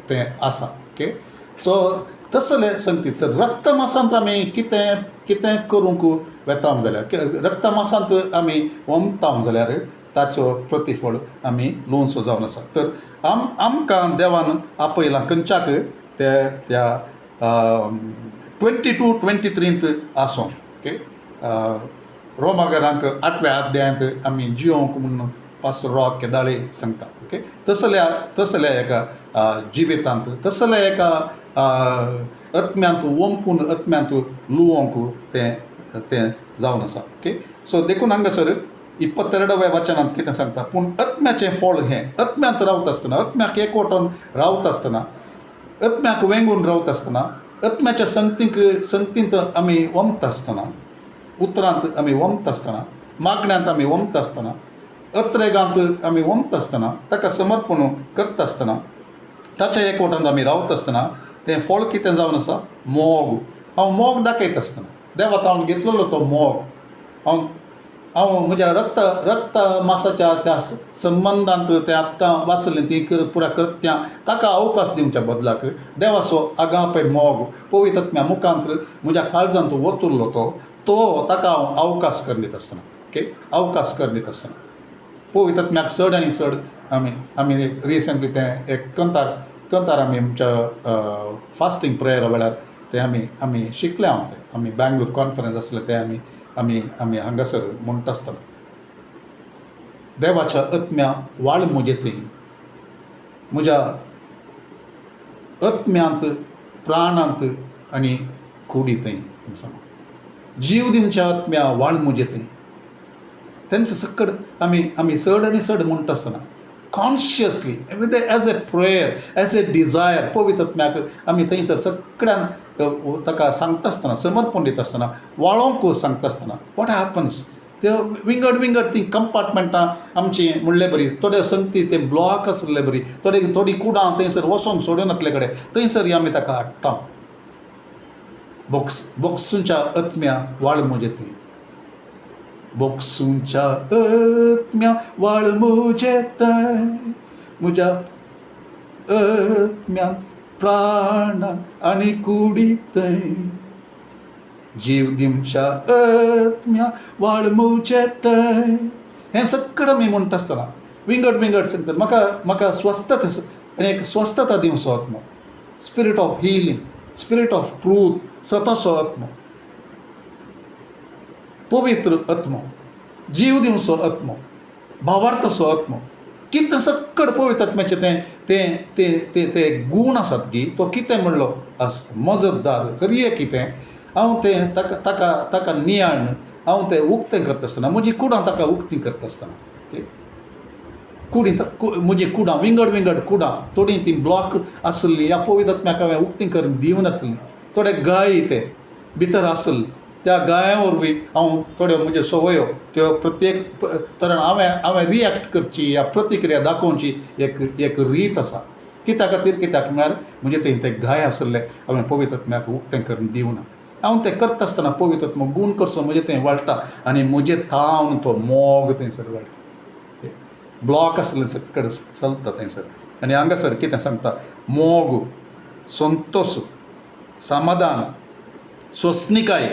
तें आसा. ओके सो तसले संगतीत रक्तमासांत आमी कितें करूंक वेता जाल्यार रक्तमासांत आमी वमता जाल्यार ताचो प्रतिफळ आमी लुंवचो जावन आसा. तर आमकां देवान आपयलां खंयच्याक त्या 22-23 आसूं. ओके रोमाकारांक 8व्या अध्यायांत आमी जियोंक म्हणून पास्टर रॉक केदाळे सांगता. ओके तसल्या एका जिवितांत तसल्या एका आत्म्यांत वंपून आत्म्यांत लुवंक तें जावन आसा. ओके सो देखून हांगासर 22व्या वचनांत कितें सांगता पूण आत्म्याचें फळ हें आत्म्यांत रावता आसतना आत्म्याक एकवटून रावता आसतना आत्म्याक वेंगून रावता आसतना आत्म्याच्या संगतींत आमी वमता आसतना उतरांत आमी वमता आसतना मागण्यांत आमी वमता आसतना अत्रेगांत आमी वमता आसतना ताका समर्पण करता आसतना ताच्या एकवटांत आमी रावता आसतना तें फळ कितें जावन आसा मोग. हांव मोग दाखयता आसतना देवात हांव घेतलेलो तो मोग हांव म्हज्या रक्त मासाच्या त्या संबंदांत तें आत्तां वाचलें ती पुरा कृत्यां ताका अवकाश दिवच्या बदलाक देवाचो आगापय मोग पवित्र आत्म्या मुखांत म्हज्या काळजांत वतुरलो तो ताका हांव अवकाश करीत आसतना. ओके अवकाश करीत आसतना पवित्र आत्म्याक चड आनी चड आमी रिसंटली तें एक कंतार आमी आमच्या फास्टींग प्रेयरा वेळार ते आमी शिकले हांव ते आमी बँगलोर कॉन्फरन्स आसले ते आमी हांगासर म्हणटा आसतना देवाच्या आत्म्या वाळ म्हजे थंय म्हज्या आत्म्यांत प्राणांत आनी कुडी थंय जीव दिवच्या आत्म्या वाळ म्हजे थंय तेंच सक्कड आमी चड आनी चड म्हणटा आसतना consciously with as a prayer as a desire पवित्र आत्म्याक आमी थंयसर सगळ्यान ताका सांगता आसतना समर्पण दिता आसतना वाळोवंक सांगता आसतना वॉट हॅपन्स ते विंगड ती कंपार्टमेंटां आमची म्हणले बरी थोडे संगती ते ब्लॉक आसले बरी थोडी कुडां थंयसर वसोंक सोडून आपले कडेन थंयसर आमी ताका हाडटा बोक्सूंच्या आत्म्या वाळ म्हजे थंय बोक्सूंच्या आत्म्या वाळ म्हजे थंय म्हज्या आत्म्यांत प्राणांत आनी कुडीत थंय जीव दिवच्या आत्म्या वाळ म्हजे थंय हें सगळें आमी म्हणटा आसतना विंगड सांगता म्हाका स्वस्थता आनी एक स्वस्थता दिवचो आत्मो spirit of healing spirit of truth सताचो आत्मो पवित्र आत्मो जीव दिवचो आत्मो भावार्थचो आत्मो कितें सक्कड पवित्र आत्म्याचें ते गूण आसात की तो कितें म्हणलो मजतदार खरी कितें हांव तें ताका नियाळन हांव तें उक्तें करता आसतना म्हजी कुडां ताका उक्तीं करता आसतना म्हजी कुडां विंगड कुडां थोडीं ती ब्लॉक आसली ह्या पवित्र आत्म्याक हांवें उक्तीं करून दिवनातलीं थोडे गाय ते भितर आसले त्या गाया वरवीं हांव थोड्यो म्हज्यो संवयो त्यो प्रत्येक तरेन हांवें रिएक्ट करची ह्या प्रतिक्रिया दाखोवची एक रीत आसा कित्याक म्हळ्यार म्हणजे ते गाय आसले हांवें पवित्र आत्म्याक उक्तें करून दिवना हांव तें करता आसतना पवित्र आत्मो गूण करचो म्हणजे तें वाळटा आनी म्हजें तावन तो मोग थंयसर वाळटा ब्लॉक आसले सकड चलता थंयसर आनी हांगासर कितें सांगता मोग संतोश समाधान सोंसणिकाय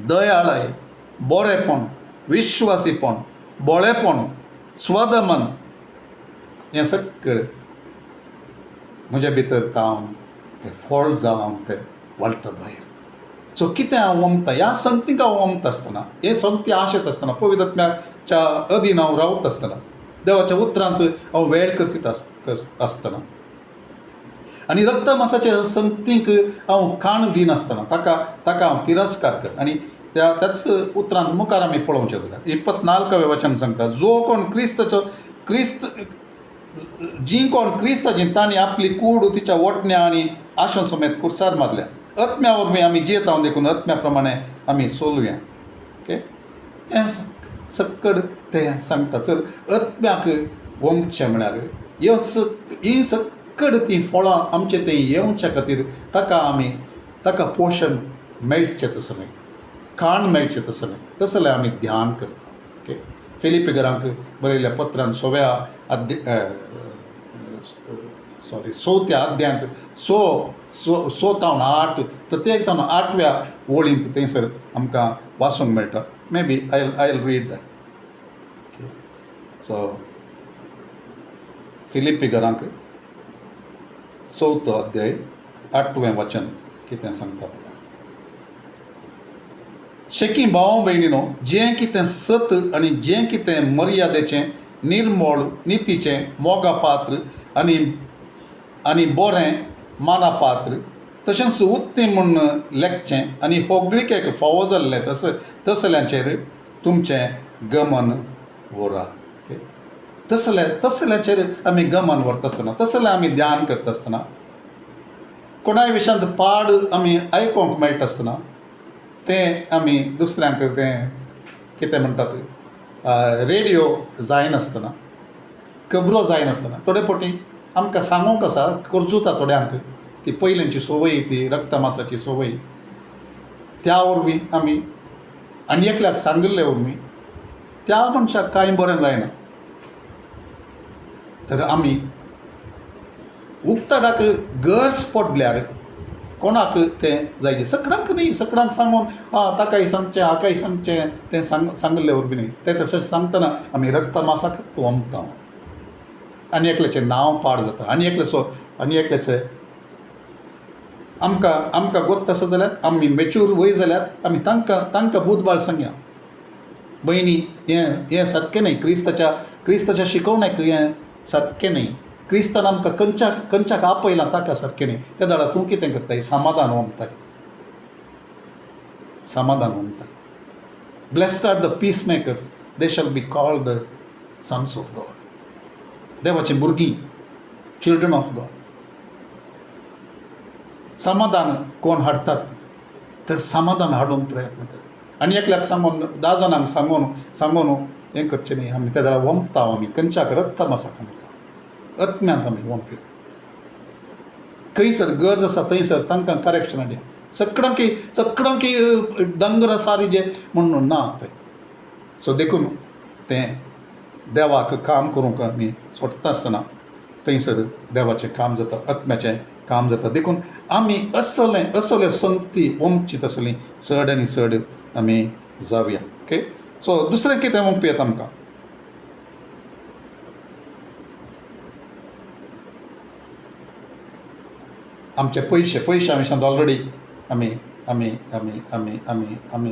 दयाळाय बरेपण विश्वासीपण बोळेपण स्वदमन हें सगळें म्हज्या भितर तावन तें फळ जावन तें वाळटा भायर सो कितें हांव वमता ह्या संगतीक हांव वमता आसतना हे संगती आशेत आसतना पवित्र आत्म्याच्या अधीन हांव रावता आसतना देवाच्या उतरांत हांव वेळ करसीत आसतना आनी रक्त मासाच्या संगतीक हांव खाण दिनासतना ताका हांव तिरस्कार कर आनी त्याच उतरांत मुखार आमी पळोवचें जाल्यार 24वें वचन सांगता जो कोण जी कोण क्रिस्ताची तांणी आपली कूड तिच्या वटण्या आनी आशा समेत कुर्सार मारल्या आत्म्या वरवीं आमी जियेता हांव देखून आत्म्या प्रमाणे आमी चलुया ओके हें सक्कड तें सांगता चल आत्म्याक वंगचें म्हळ्यार ही सक्कड ती फळां आमचे तें येवच्या खातीर ताका पोशण मेळचें तसलें खाण मेळचें तसलें आमी ध्यान करता ओके फिलिपिकरांक बरयल्ल्या पत्रांत 4थ्या अध्यायांत 7-8 प्रत्येक जावन 8व्या वळींत थंयसर आमकां वाचूंक मेळटा may be I read that okay so फिलिपिकरांक 4थो अध्याय 8वें वचन कितें सांगता पळय शेकी भाव भयणीनो जें कितें सत आनी जें कितें मर्यादेचें निर्मळ नितीचें मोगापात्र आनी बरें मानापात्र तशेंच उत्तेम म्हूण लेखचें आनी होगळीकेक फावो जाल्लें तसल्यांचेर तुमचें गमन व्हरा तसल्यांचेर आमी गमन व्हरता आसतना तसलें आमी ध्यान करता आसतना कोणाय विशयांत पाड आमी आयकोंक मेळटा आसतना तें आमी दुसऱ्यांक तें कितें म्हणटात रेडियो जायनासतना खबरो जायनासतना थोडे फावटी आमकां सांगूंक आसा करजुता थोड्यांक ती पयलींची संवय ती रक्तमासाची संवय त्या वरवीं आमी आनी एकल्याक सांगिल्ले वरवीं त्या मनशाक कांय बरें जायना तर आमी उक्ताडाक गरज पडल्यार कोणाक तें जाय सगळ्यांक न्ही, सगळ्यांक सांगून ताकाय सांगचें हाकाय सांगचें तें सांगले वरवीं न्ही. तें तशें सांगतना आमी रक्त मासाक वमता, आनी एकल्याचें नांव पाड जाता, आनी एकल्याचें आमकां गोत आसा जाल्यार आमी मॅच्यूर वय जाल्यार आमी तांकां बुधबाळ सांगया, भयणी हें सारकें न्ही, क्रिस्ताच्या शिकवण्याक हें सारकें न्ही, क्रिस्तान आमकां खंयच्याक आपयलां ताका सारकें न्ही. त्या दाडा तूं कितें करताय? समाधान वमताय. Blessed are the peacemakers, they shall be called the sons of God. देवाचीं भुरगीं, चिल्ड्रन ऑफ गॉड. समाधान कोण हाडटात तर समाधान हाडूंक प्रयत्न कर. आनी एकल्याक सांगून 10 जाणांक सांगून हें करचें न्ही. आमी त्या दाडा वमता, आमी खंयच्याक रक्त मासाक वमता, आत्म्यांत आमी वमप्यो. खंयसर गरज आसा थंयसर तांकां करेक्शनां दिया. सगळ्यांक डंगर सारी जे म्हणून ना तें. सो देखून तें देवाक काम करूंक आमी सोदता आसतना थंयसर देवाचें काम जाता, आत्म्याचें काम जाता. देखून आमी असले संगती वमची तसलीं चड आनी चड आमी जावया. ओके. सो दुसरें कितें वमपी येता आमकां? आमचे पयशे आमी ऑलरेडी आमी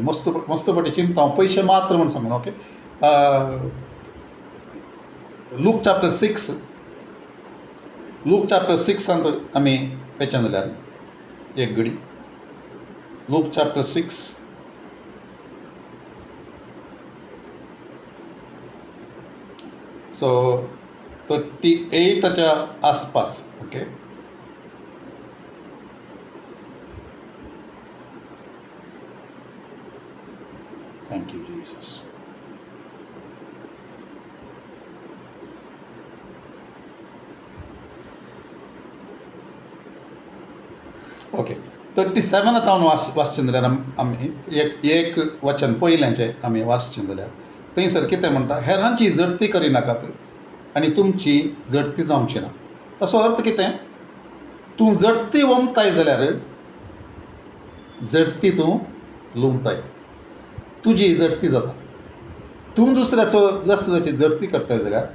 मस्त पटी चिंता पयशे मात्र म्हूण सांगून. ओके. लूक चॅप्टर 6 आमी पेच्यान जाल्यार एक घडी. लूक चॅप्टर 6 सो 38च्या आसपास. Okay. Thank you Jesus. Okay. 37 हांव वाचचें जाल्यार आमी एक वचन पयल्याचें आमी वाचचें जाल्यार थंयसर कितें म्हणटा? हेरांची जडती करिनाकात आनी तुमची जडती जावची ना. ताचो अर्थ कितें? तूं जडती वमताय जाल्यार जडती तूं लुंवताय, तुजी जडती जाता. तूं दुसऱ्याची जडती करताय जाल्यार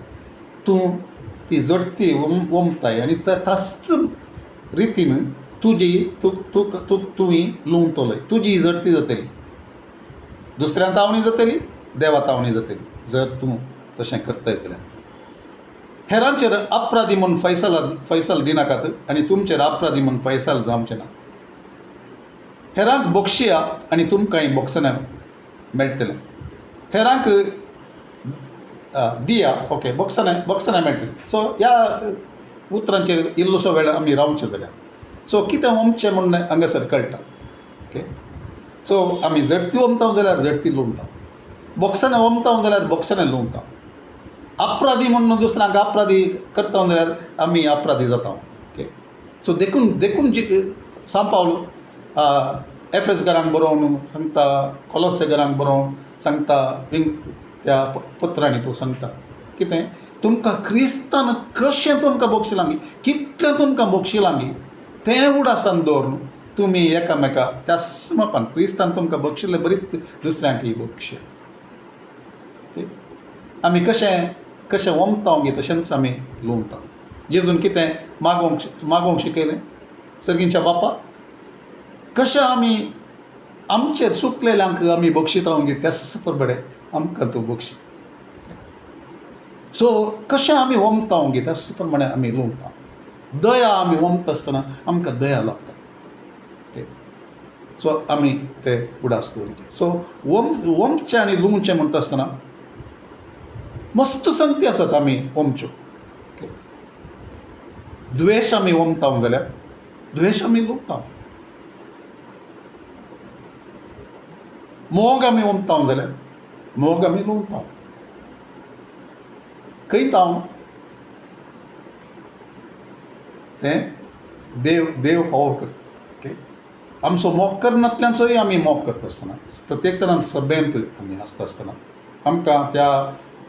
तूं ती जडती वमताय आनी त्याच रितीन तुवें लुंवतलोय. तुजी जडती जातली, दुसऱ्या तावणी जातली, देवा तावणी जातली जर तूं तशें करताय जाल्यार. हेरांचेर अपराधी म्हूण फैसल दिनाकात आनी तुमचेर अपराधी म्हूण फैसल जावचें ना. हेरांक बक्षिया आनी तुमकांय बक्षणां मेळटलें. हेरांक दिया, ओके, बक्षणां मेळटलीं. सो ह्या उतरांचेर इल्लोसो वेळ आमी रावचें जाल्यार सो कितें वमचें म्हूण हांगासर कळटा. ओके. सो आमी जडती वमता जाल्यार जडती लुंवता, बक्षणां वमता जाल्यार बक्षणां लुंवता. अपराधी म्हणून दुसऱ्यांक अपराधी करता जाल्यार आमी अपराधी जाता. ओके. सो देखून सांग पावलो एफएस घरांक बरोवन सांगता, कोलोसे घरांक बरोवन सांगता, त्या पत्रांनी तूं सांगता कितें? तुमकां क्रिस्तान कशें तुमकां बक्षिलां, कितलें तुमकां बक्षिलां तें उडासान दवरून तुमी एकामेका त्या समपान क्रिस्तान तुमकां बक्षिल्लें बरीच दुसऱ्यांकय बक्षय. आमी कशें वमता तशेंच आमी लुंवता. जेजून कितें मागोवंक शिकयलें सर्गींच्या बापा, कशें आमी आमचेर सुकलेल्यांक आमी बक्षिता त्याच प्रमाणे आमकां तूं बक्षी. सो कशें आमी वमता त्याच प्रमाणे आमी लुंवता. दया आमी वमता आसतना आमकां दया लागता. ओके. सो आमी तें उडास दवरिचें. सो वमचें आनी लुंवचें म्हणटा आसतना मस्त संगती आसात आमी वमच्यो. ओके. द्वेश आमी वमता जाल्यार द्वेश आमी लुंवता. मोग आमी वमता जाल्यार मोग आमी लुंवता. कळटा तें देव फावो करता. ओके. आमचो मोग करनातल्यानचोय आमी मोग करता आसतना प्रत्येक जाणां सभेंत आमी आसता आसतना आमकां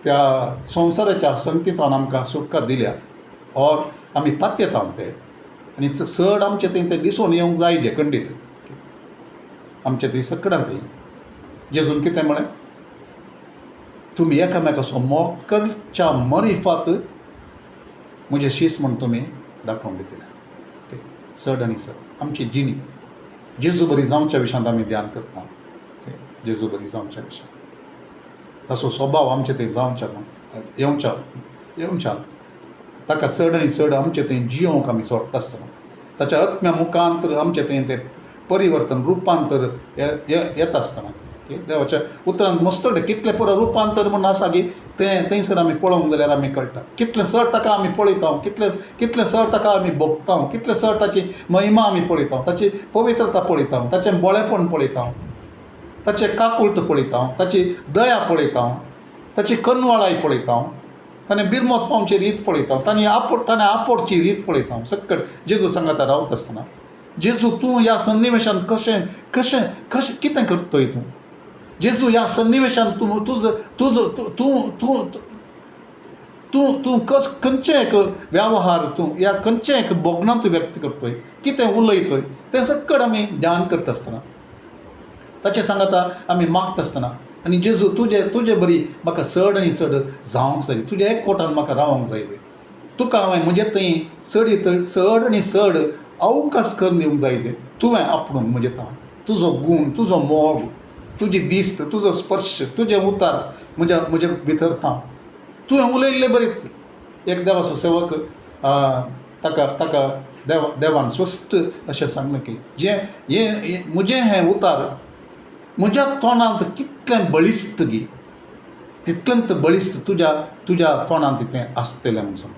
त्या संवसाराच्या संगतींतल्यान आमकां सुटका दिल्या और आमी पातयेता ते आनी चड आमचे थंय तें दिसून येवंक जायजें खंडीत आमचे थंय सगळ्यांत थंय जेजून कितें म्हळें तुमी एकामेकाचो मोग करच्या मरिफात म्हजें शीस म्हूण तुमी दाखोवन दितले चड आनी चड आमची जिणी जेजू बरी जावच्या विशयांत आमी ध्यान करता जेजू बरी जावच्या विशयांत तसो स्वभाव आमचे थंय जावच्या येवच्या ताका चड आनी चड आमचे थंय जियोंक आमी सोडटा आसतना ताच्या आत्म्या मुखांतर आमचे थंय तें परिवर्तन रुपांतर येता आसतना देवाच्या उतरांत मस्तडे कितलें पुरो रुपांतर म्हूण आसा की तें थंयसर आमी पळोवंक जाल्यार आमी कळटा कितलें चड ताका आमी पळयता कितलें चड ताका आमी भोगता कितलें चड ताची महिमा आमी पळयता ताची पवित्रता पळयता ताचें बोळेपण पळयता ताचें काकुळट पळयता ताची दया पळयता ताची कनवळाय पळयता ताणें बिरमोत पावची रीत पळयता ताणें आपोडची रीत पळयता सक्कट जेजू सांगाता रावता आसतना जेजू तूं ह्या सन्निवेशांत कशें कशें कशें कितें करतोय तूं जेजू ह्या सन्निवेशांत तूं तुजो तुजो तूं तूं तूं तूं कस खंयचें एक वेवहार तूं ह्या खंयचें एक बोगणां तूं व्यक्त करतोय कितें उलयतोय तें सक्कड आमी ध्यान करता आसतना ताचें सांगाता आमी मागता आसतना आनी जेजू तुजें बरी म्हाका चड आनी चड जावंक जाय तुज्या एकवटान म्हाका रावंक जाय तुका हांवें म्हजे थंय चड आनी चड अवकाश करून दिवंक जाय तुवें आपणून म्हजें तुजो गूण तुजो मोग तुजी दिस्त तुजो स्पर्श तुजें उतार म्हजे भितर तुवें उलयल्लें बरें एक देवाचो सेवक ताका देवान स्वस्थ अशें सांगलें की जें म्हजें हें उतार म्हज्या तोंडांत कितलें बळिस्त गी तितलेंत बळिस्त तुज्या तोंडांत तें आसतलें म्हूण सांग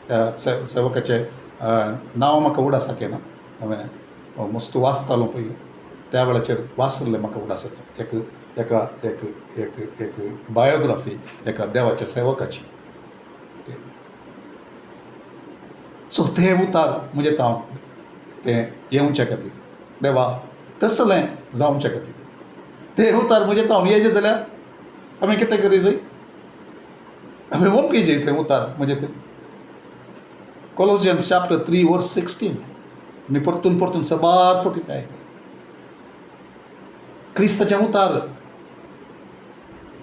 त्या सेवकाचें नांव म्हाका उडास साकेना हांवें मस्त वाचतालो पयलीं त्या वेळाचेर वाचलें म्हाका उडास येता एक बायोग्राफी एका देवाच्या सेवकाची सो तें उतार म्हणजे तें येवचे खातीर देवा तसलें जावचे खातीर तें उतार म्हणजे येजें जाल्यार आमी कितें करी जाय आमी मोपी जाय तें उतार म्हणजे तें Colossians chapter 3 verse 16 मी परतून सबार पोटी तें आयकलें क्रिस्ताचें उतार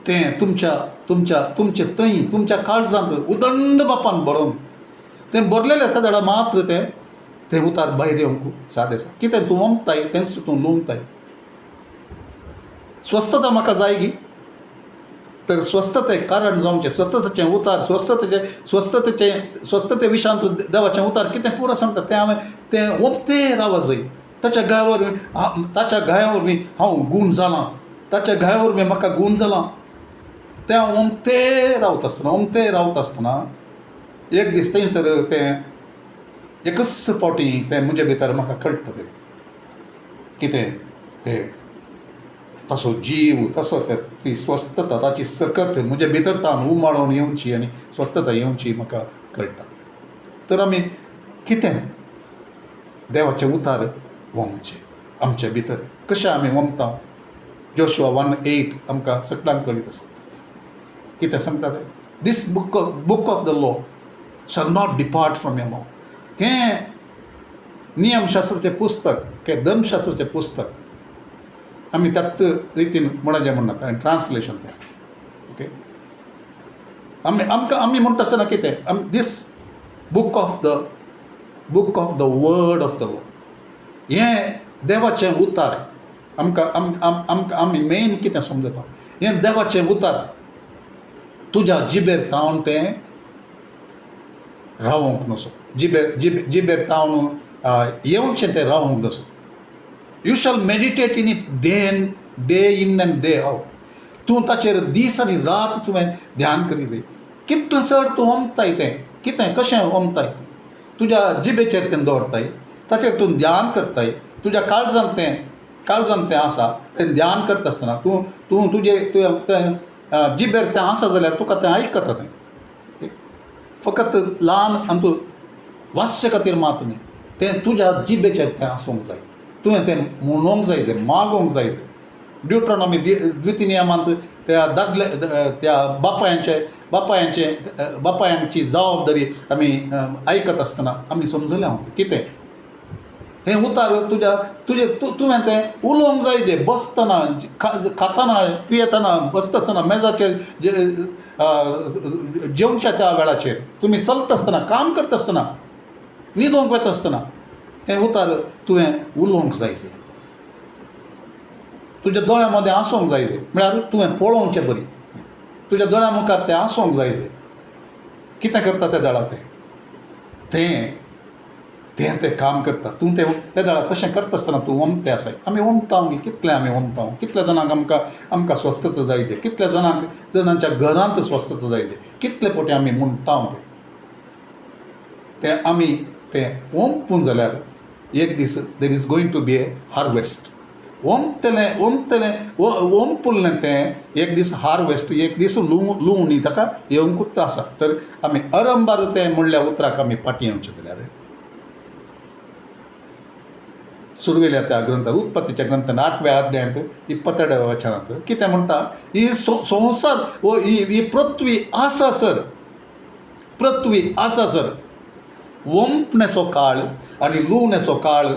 तें तुमचे थंय तुमच्या काळजांत उदंड बापान बरोवन तें बरलेलें त्या झाडां मात्र तें उतार भायर येवंक सादें आसा कितें तूं ओंकताय तेंच तूं लोंवताय स्वस्थता म्हाका जाय गी तर स्वस्थतेक कारण जावचें स्वस्थतेचें उतार स्वस्थते विशयांत देवाचें उतार कितें पुरो सांगता तें हांवें तें ओंपतें रावा जाय ताच्या गाया वरवीं हांव गूण जालां ताच्या गाया वरवीं म्हाका गूण जालां तें ओंपतें रावता आसतना एक दीस थंयसर तें एकच फावटी तें म्हजे भितर म्हाका कळटा तें कितें तें तसो जीव तसो ती स्वस्थता ताची सकत म्हजे भितर उमाळून येवची आनी स्वस्थता येवची म्हाका कळटा तर आमी कितें देवाचें उतार वोंगचें आमचे भितर कशें आमी वोंगता जोशुआ 1:8 आमकां सगळ्यांक कळीत आसा कितें सांगता तें this book of the law shall not depart from your mouth हें नियमशास्त्राचें पुस्तक धर्मशास्त्राचें पुस्तक आमी त्याच रितीन म्हणजें म्हणनात आनी ट्रान्सलेशन तें ओके आमी म्हणटा आसतना कितें this book of the word of the law हें देवाचें उतार आमकां आमी मेन कितें समजता हें देवाचें उतार तुज्या जिबेर तावन तें रावोंक नसो जिबेर तावन येवचें तें रावोंक नसो you shall meditate in it day in and day out तूं ताचेर दीस आनी रात तुवें ध्यान करी जाय कितलें चड तूं ओंकताय तें कितें कशें ओंकताय तुज्या जिबेचेर तें दवरताय ताचेर तूं ध्यान करताय तुज्या काळजांत तें आसा तें ध्यान करता आसतना तूं तुजें जिबेर तें आसा जाल्यार तुका तें आयकता तें फकत ल्हान आनी तूं वाचचे खातीर मात न्ही तें तुज्या जिबेचेर तें आसूंक जाय तुवें तें म्हणूंक जाय मागोवंक जाय ड्युट्रॉनॉमी द्वितीय नियमांत त्या बापायांचे बापायांची जबाबदारी आमी आयकत आसतना आमी समजलें हांव कितें हें उतार तुवें तें उलोवंक जाय जें बसतना खातना पियेतना बसतना मेजाचेर जेवच्याच्या वेळाचेर तुमी चलता आसतना काम करता आसतना न्हिदोंक वता आसतना हें उतार तुवें उलोवंक जाय तुज्या दोळ्या मदें आसूंक जाय म्हळ्यार तुवें पळोवचें बरी तुज्या दोळ्या मुखार तें आसूंक जाय कितें करता त्या दाळा तें काम करता तूं त्या दाळा तशें करता आसतना तूं ओमतें आसाय आमी ओमतांव न्ही कितलें आमी ओमतांव कितल्या जाणांक आमकां स्वस्थता जाय कितल्या जणांच्या घरांत स्वस्थता जाय कितले फावटी आमी म्हणटाव तें आमी तें ओंपून जाल्यार एक दीस there is going to be a harvest ओंपुल्लें तें एक दीस हार्वेस्ट एक दीस लुवणी ताका येवंकूच आसा तर आमी अरंबार तें म्हणल्या उतराक आमी फाटीं येवचें जाल्यार सुरवेल्या त्या ग्रंथांत उत्पत्तीच्या ग्रंथांत 8व्या अध्यायांत 22व्या वचनांत कितें म्हणटा ही संवसार ही पृथ्वी आसा सर ओंपणेचो काळ आनी लुवणेचो काळ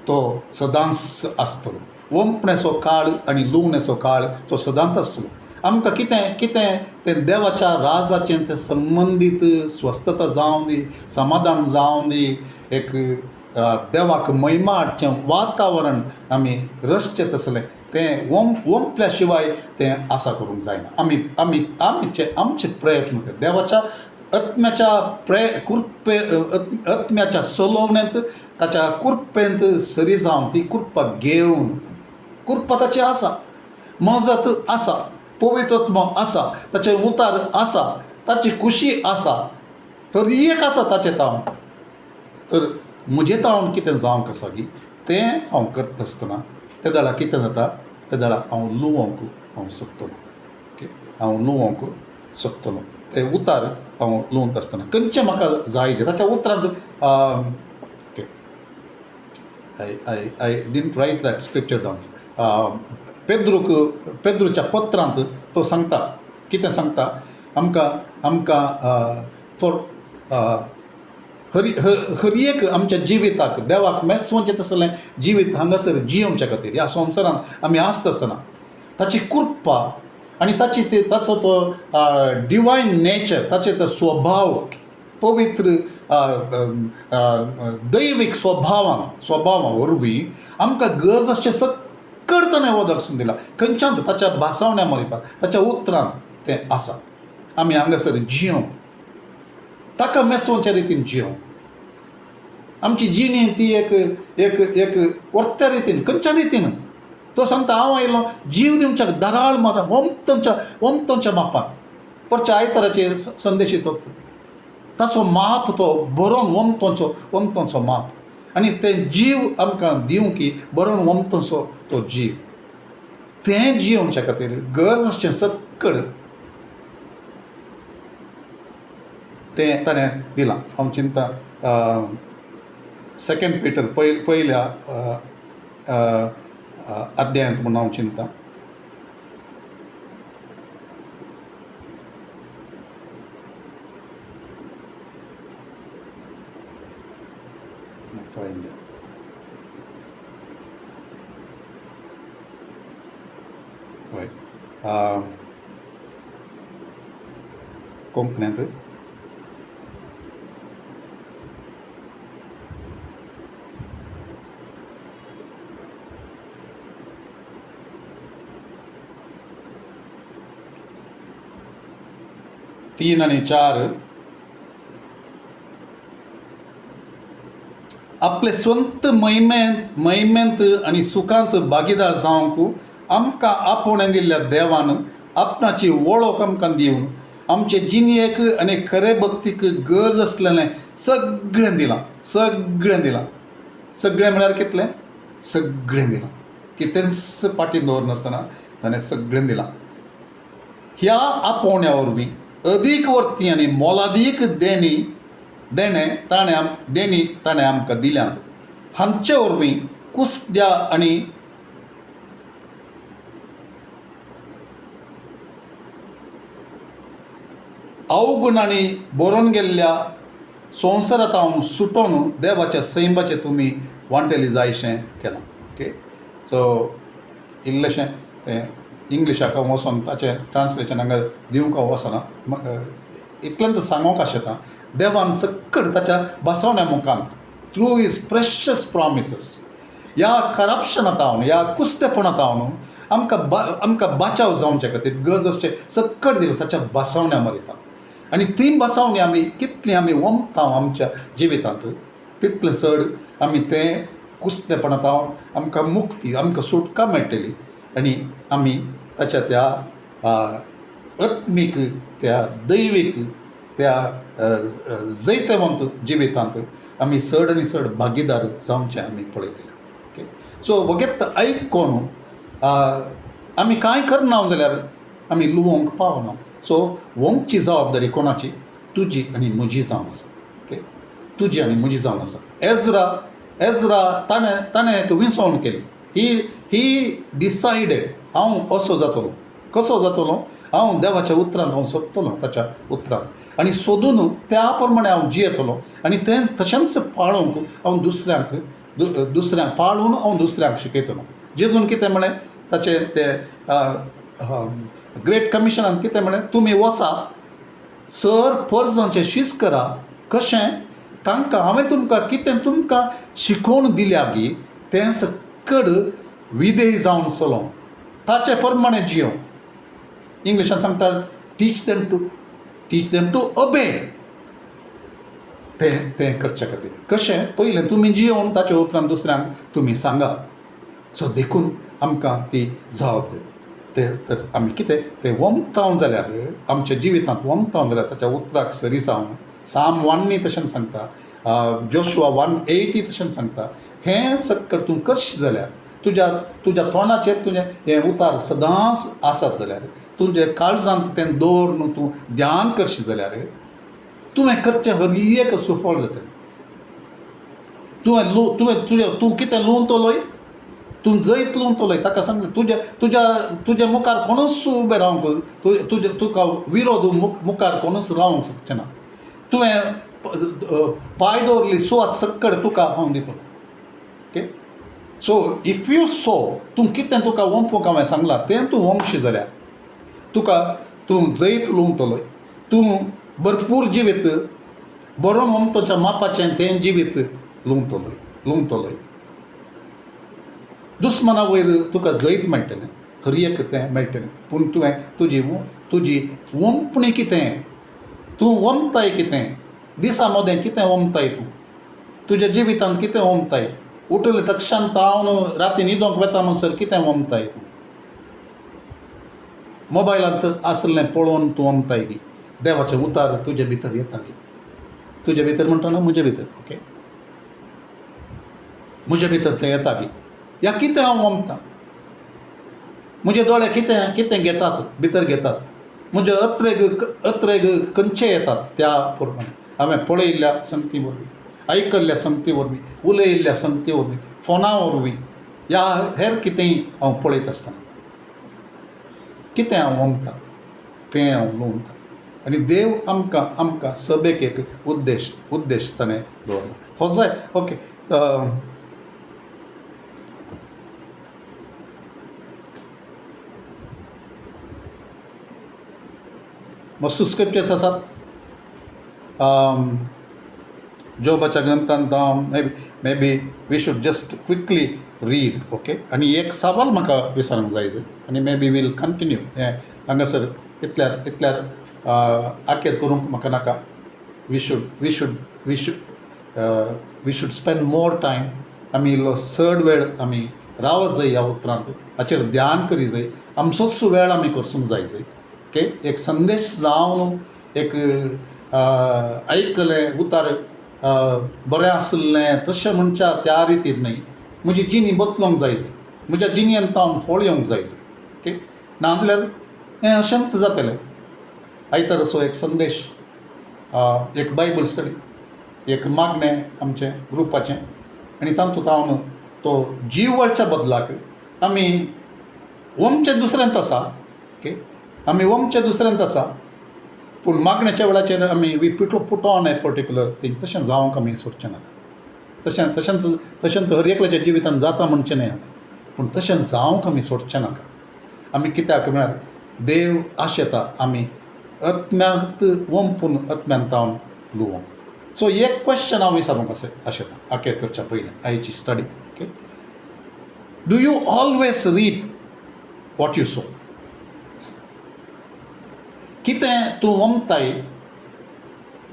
तो सदांच आसतलो ओंपणेचो काळ आनी लुवणेचो काळ तो सदांच आसतलो आमकां कितें तें देवाच्या राजाचें तें संबंदीत स्वस्थता जावं दी समाधान जावं दी एक देवाक महिमा हाडचें वातावरण आमी रचचें तसलें तें ओंपल्या शिवाय तें आसा करूंक जायना आमचे प्रयत्न ते देवाच्या आत्म्याच्या चलोवणेंत ताच्या कुरपेंत सरी जावन ती कुरपा घेवन कुरपा ताची आसा मजत आसा पवित्रत्व आसा ताचे उतार आसा ताची खुशी आसा तर एक आसा ताचें तावन तर म्हजें तावन कितें जावंक आसा की तें हांव करता आसतना त्या दाळा कितें जाता त्या दाळा हांव लुवंक सोदतलों ते उतार हांव लुवंत आसतना खंयचें म्हाका जाय जें ताच्या उतरांत I didn't write that scripture down पेद्रूच्या पत्रांत तो सांगता कितें सांगता आमकां फॉर हर एक आमच्या जिविताक देवाक मेसवचें तसलें जिवीत हांगासर जियोवच्या खातीर ह्या संवसारांत आमी आसता आसतना ताची कृपा आनी ताचो तो डिवायन नेचर ताचे तो स्वभाव पवित्र दैवीक स्वभावा वरवीं आमकां गरज आसचें सकड ताणें वदकसून दिला खंयच्यान ताच्या भासावण्या मरिपाक ताच्या उतरांत तें आसा आमी हांगासर जियोंक ताका मेसोवच्या रितीन जियोंक आमची जिणी ती एक वर्त्या रितीन खंयच्या रितीन तो सांगता हांव आयलो जीव दिवच्या दाराळ माता ओमतोच्या मापान परच्या आयताराचेर संदेश येतो ताचो माप तो बरोवन ओमतोचो माप आनी तें जीव आमकां दिवं की बरोवन ओमतोचो तो जीव तें जियोवच्या खातीर गरज आसचें सकड तें ताणें दिलां हांव चिंता 2 Peter पयल्या अध्यायांत म्हणून हांव चिंता कोंकणींत तीन आणि 4 आपले स्वंत महिमेंत आनी सुखांत भागीदार जावंक आमकां आपोवणें दिल्ल्या देवान आपणाची वळख आमकां दिवन आमचे जिणयेक आनी खरे भक्तीक गरज आसलेलें सगळें दिलां सगळें म्हळ्यार कितलें सगळें दिलां कितेंच पाटीन दवरनासतना ताणें सगळें दिलां ह्या आपोवण्या वरवीं अदीक वर्ती आनी मोलादीक देणी ताणें आमकां दिल्यात हांचे वरवीं कुसद्या आनी अवगुणांनी बरोवन गेल्ल्या संवसारांत हांव सुटोन देवाच्या सैमाचें तुमी वांटेली जायशें केलां. ओके, सो इल्लेशें तें इंग्लिशाक हांव वचोन ताचें ट्रान्सलेशन हांगा दिवंक हांव वचना. इतलेंच सांगूंक आशेता, देवान सक्कड ताच्या बसवण्या मुखांत थ्रू हीज प्रेशस प्रॉमिसीस ह्या करप्शनांत ह्या कुस्तेपणांत आमकां बचाव जावचे खातीर गज अशें सक्कड दिलें ताच्या बसवण्या मरिता. आनी ती बसवणी कितली आमी वमतां आमच्या जिवितांत, तितलें चड आमी तें कुस्तेपणांत आमकां मुक्ती, आमकां सुटका मेळटली. आनी आमी ताच्या त्या आत्मीक, त्या दैवीक, त्या जैतवंत जिवितांत आमी चड आनी चड भागीदार जावचें आमी पळयतले. ओके, सो वगेत आयकून आमी कांय करना जाल्यार आमी लुवोंक पावना. सो वोंकची जबाबदारी कोणाची? तुजी आनी म्हजी जावन आसा. ओके, तुजी आनी म्हजी जावन आसा. एजरा ताणें एक विसवण केली. ही डिसायडेड हांव असो जातलो. कसो जातलो? हांव देवाच्या उतरांत हांव सोदतलो, ताच्या उतरांत, आनी सोदून त्या प्रमाणे हांव जियेतलो. आनी तें तशेंच पाळूंक हांव दुसऱ्यांक पाळून हांव दुसऱ्यांक शिकयतलो. जेजून कितें म्हळें ताचें तें ग्रेट कमिशनांत कितें म्हळें? तुमी वचा, सर परजांचें शीस करा. कशें? हांवें तुमकां शिकोवन दिल्या गी तें सक्कड विधेय जावन चलो, ताचे प्रमाणे जियो. इंग्लिशान सांगता टीच देम टू ओबे. तें करचे खातीर कशें? पयलें तुमी जियोवन ताचे उपरांत दुसऱ्यांक तुमी सांगा. सो देखून आमकां ती जबाबदारी. तर आमी कितें तें वमतां जाल्यार, आमच्या जिवितांत वमतां जाल्यार ताच्या उतराक सरी जावन, साम 1 तशें सांगता, जोशुआ 1:8 तशें सांगता, हें सक्कड तूं करशी जाल्यार, तुज्या तोंडाचेर तुजें हें उतार सदांच आसात जाल्यार, तुजे काळजांत तें दवरून तूं ध्यान करशी जाल्यार तुवें करचें हर एक सुफळ जातलें. तूं कितें लुवन तोलय? तूं जैत लुवन तोलय. ताका सांगलें तुज्या मुखार कोणूच उबें रावंक, तुका विरोध मुखार कोणूच रावंक शकचें ना. तुवें पांय दवरली सुवात सक्कड तुका हांव दितलो. Okay, so if you so, तूं कितें तुका वंपूंक हांवें सांगलां तें तूं वंपशी जाल्यार तूं जैत लुवन तोलय, तूं भरपूर जिवीत बरोवन वंपतोच्या मापाचें तें जिवीत लुवन तोलय. दुस्मना वयर तुका जैत मेळटलें, हर एक तें मेळटलें. पूण तुवें तुजी वंपणी कितें? तूं वमताय कितें? दिसा मोदें कितें वमताय? तुज्या जिवितांत कितें वमताय? उठले तक्षण तावन राती न्हिदोंक वेता म्हणसर कितें वमताय? तूं मोबायलांत आसलें पळोवन तूं वमताय गी? देवाचें उतार तुजे भितर येता गी? तुजे भितर म्हणटा ना, म्हजे भितर. ओके, म्हजे भितर तें येता गी? या कितें हांव वमतां? म्हजे दोळे कितें घेतात, भितर घेतात? म्हजे अत्रेग खंयचे येतात? त्या प्रमाणे हांवें पळयल्ल्या संगती वरवीं, आयकल्ल्या संगती वरवीं, उलयल्ल्या संगती वरवीं, फोना वरवीं, या हेर कितेंय हांव पळयत आसतना कितें हांव वमतां तें हांव लुवतां. आनी देव आमकां सभेक एक उद्देश ताणें दवरला. हो जाय. ओके, मस्तू स्क्रिप्चर्स आसात. जोबाच्या ग्रंथांत maybe we should just quickly read. Okay, आनी एक सवाल म्हाका विचारूंक जाय, आनी मे बी वील कंटिन्यू. हें हांगासर इतल्यार आखेर करूंक म्हाका नाका. We should spend more time. आमी इल्लो चड वेळ आमी रावत जाय ह्या उतरांत, हाचेर ध्यान करी जाय. आमचोच वेळ आमी करसूंक जाय. ओके, एक संदेश जावन एक आयकलें उतार बरें आसलें तशें म्हणच्या त्या रितीन न्हय, म्हजी जिणी बदलूंक जाय, म्हज्या जिणयेंत तावन फळ येवंक जाय. ओके, नाजाल्यार हें अशेंच जातलें. आयतार असो एक संदेश, एक बायबल स्टडी, एक मागणें आमचें ग्रुपाचें, आनी तातूंत हांव तो जीव वळच्या बदलाक आमी वमचें दुसऱ्यांत आसा. ओके, आमी वमचें दुसऱ्यांत आसा, पूण मागण्याच्या वेळाचेर आमी we put on a particular thing तशें जावंक आमी सोडचें नाका. तशें हर एकल्याच्या जिवितान जाता म्हणचें न्हय हांवें, पूण तशें जावंक आमी सोडचें नाका. आमी कित्याक म्हळ्यार देव आशेता आमी आत्म्यांत वंपून आत्म्यान तावन लुवंक. सो एक क्वेश्चन हांव विचारूंक आशेता आखेर करच्या पयलीं आयची study. Okay, do you always reap what you sow? कितें तूं वंपताय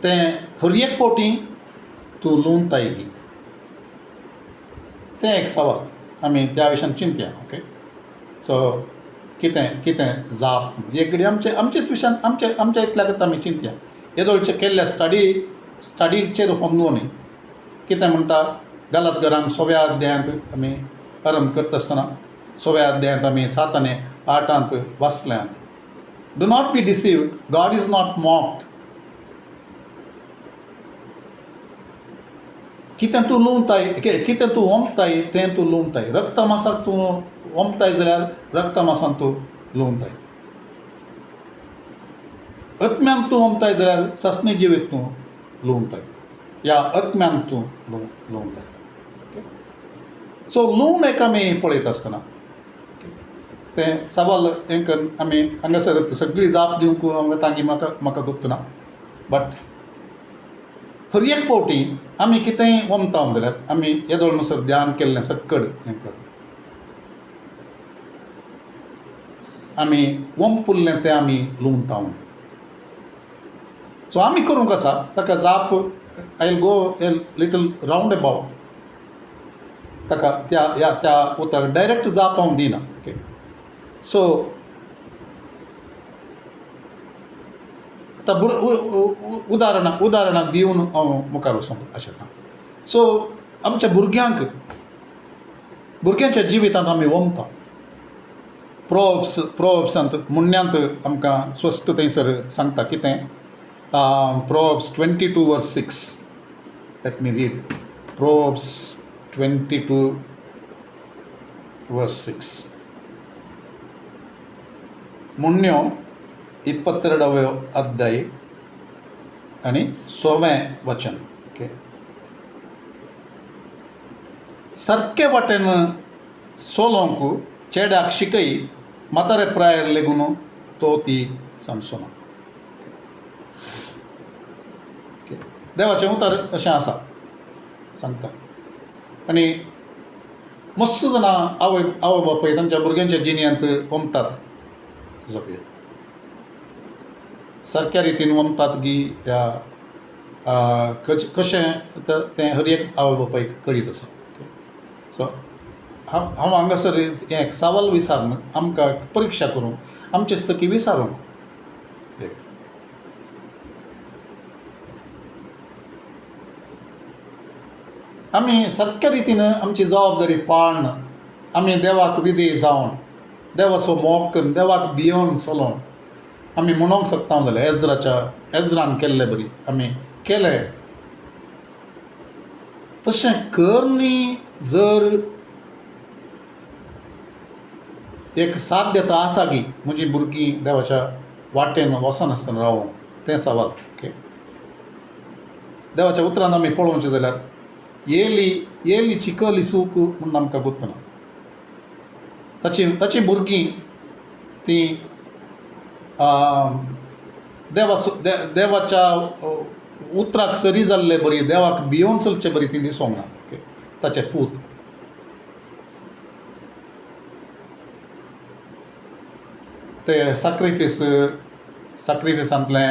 तें हर एक फावटी तूं लुवताय गी? तें एक सवाल आमी त्या विशयान चिंतया. ओके, सो कितें जाप एक घडी आमचेच विशयान आमच्या इतल्याकच आमी चिंतया. येदोळचे केल्ल्या स्टडीचेर हमलो न्ही. कितें म्हणटा गलातकारांक 6व्या अध्यायांत आमी आरंभ करता आसतना 6व्या अध्यायांत आमी 7 आनी 8 वाचल्यान, do not be deceived, God is not mocked. कितें तूं लुवताय, कितें तूं वंपताय तें तूं लुवताय. रक्तमांसाक तूं वंपताय जाल्यार रक्तमांसान तूं लुवताय. आत्म्यान तूं वंपताय जाल्यार सस्ने जिवीत तूं लुवताय, या आत्म्यान तूं लुवताय. ओके, सो लुवन एक आमी पळयत आसतना तें सवाल हें करून आमी हांगासर सगळी जाप दिवंक हांवें तांगी म्हाका गुप्तना. बट हर एक फावटी आमी कितेंय वंपता जाल्यार आमी येदोळनुसार ध्यान केल्लें सक्कड हें करता. आमी वंपुल्लें तें आमी लुवता. सो आमी करूंक आसा ताका जाप. I will go a little round about ताका त्या उतर डायरेक्ट जाप हांव दिना. ओके, सो आतां उदाहरणां दिवन हांव मुखार वचूंक आशेता. सो आमच्या भुरग्यांच्या जिवितांत आमी वंपता. प्रोवर्ब्सांत मुन्यांत आमकां स्पश्ट थंयसर सांगता कितें. Proverbs 22 verse 6. Let me read. Proverbs 22 verse 6. मुन्यो 22वे अध्याय आनी 6वें वचन. ओके, सारके वाटेन सोलोंक चेड्याक शिकय, म्हातारे प्रायर लेगून तो ती समसोना. देवाचें उतर अशें आसा सांगता. आनी मस्त जाणां आवय बापूय तांच्या भुरग्यांच्या जिणयांत वंपतात जपयत. सारक्या रितीन वंपतात गी या कशें तें हर एक आवय बापायक कळीत आसा. सो हांव हांगासर एक सवाल विचारून आमकां परिक्षा करूं आमचे स्थकी विचारूंक. आमी सारक्या रितीन आमची जबाबदारी पाळन आमी देवाक विधेय जावन देवाचो मोग करून देवाक भियोन चलोवन आमी म्हणूंक शकता जाल्यार एजरान केल्लें बरी आमी केलें. तशें कर न्ही. जर एक साध्यता आसा की म्हजी भुरगीं देवाच्या वाटेन वचनासतना रावंक, तें सवाल. ओके, देवाच्या उतरांत आमी पळोवचें जाल्यार येली चिकल इसूक म्हणून आमकां गुंतना. ताची भुरगीं तीं देवाच्या उतराक सरी जाल्ले बरी, देवाक भियोन चलचे बरी तीं दिसोंक ना. ओके, ताचे पूत ते साक्रिफिसांतलें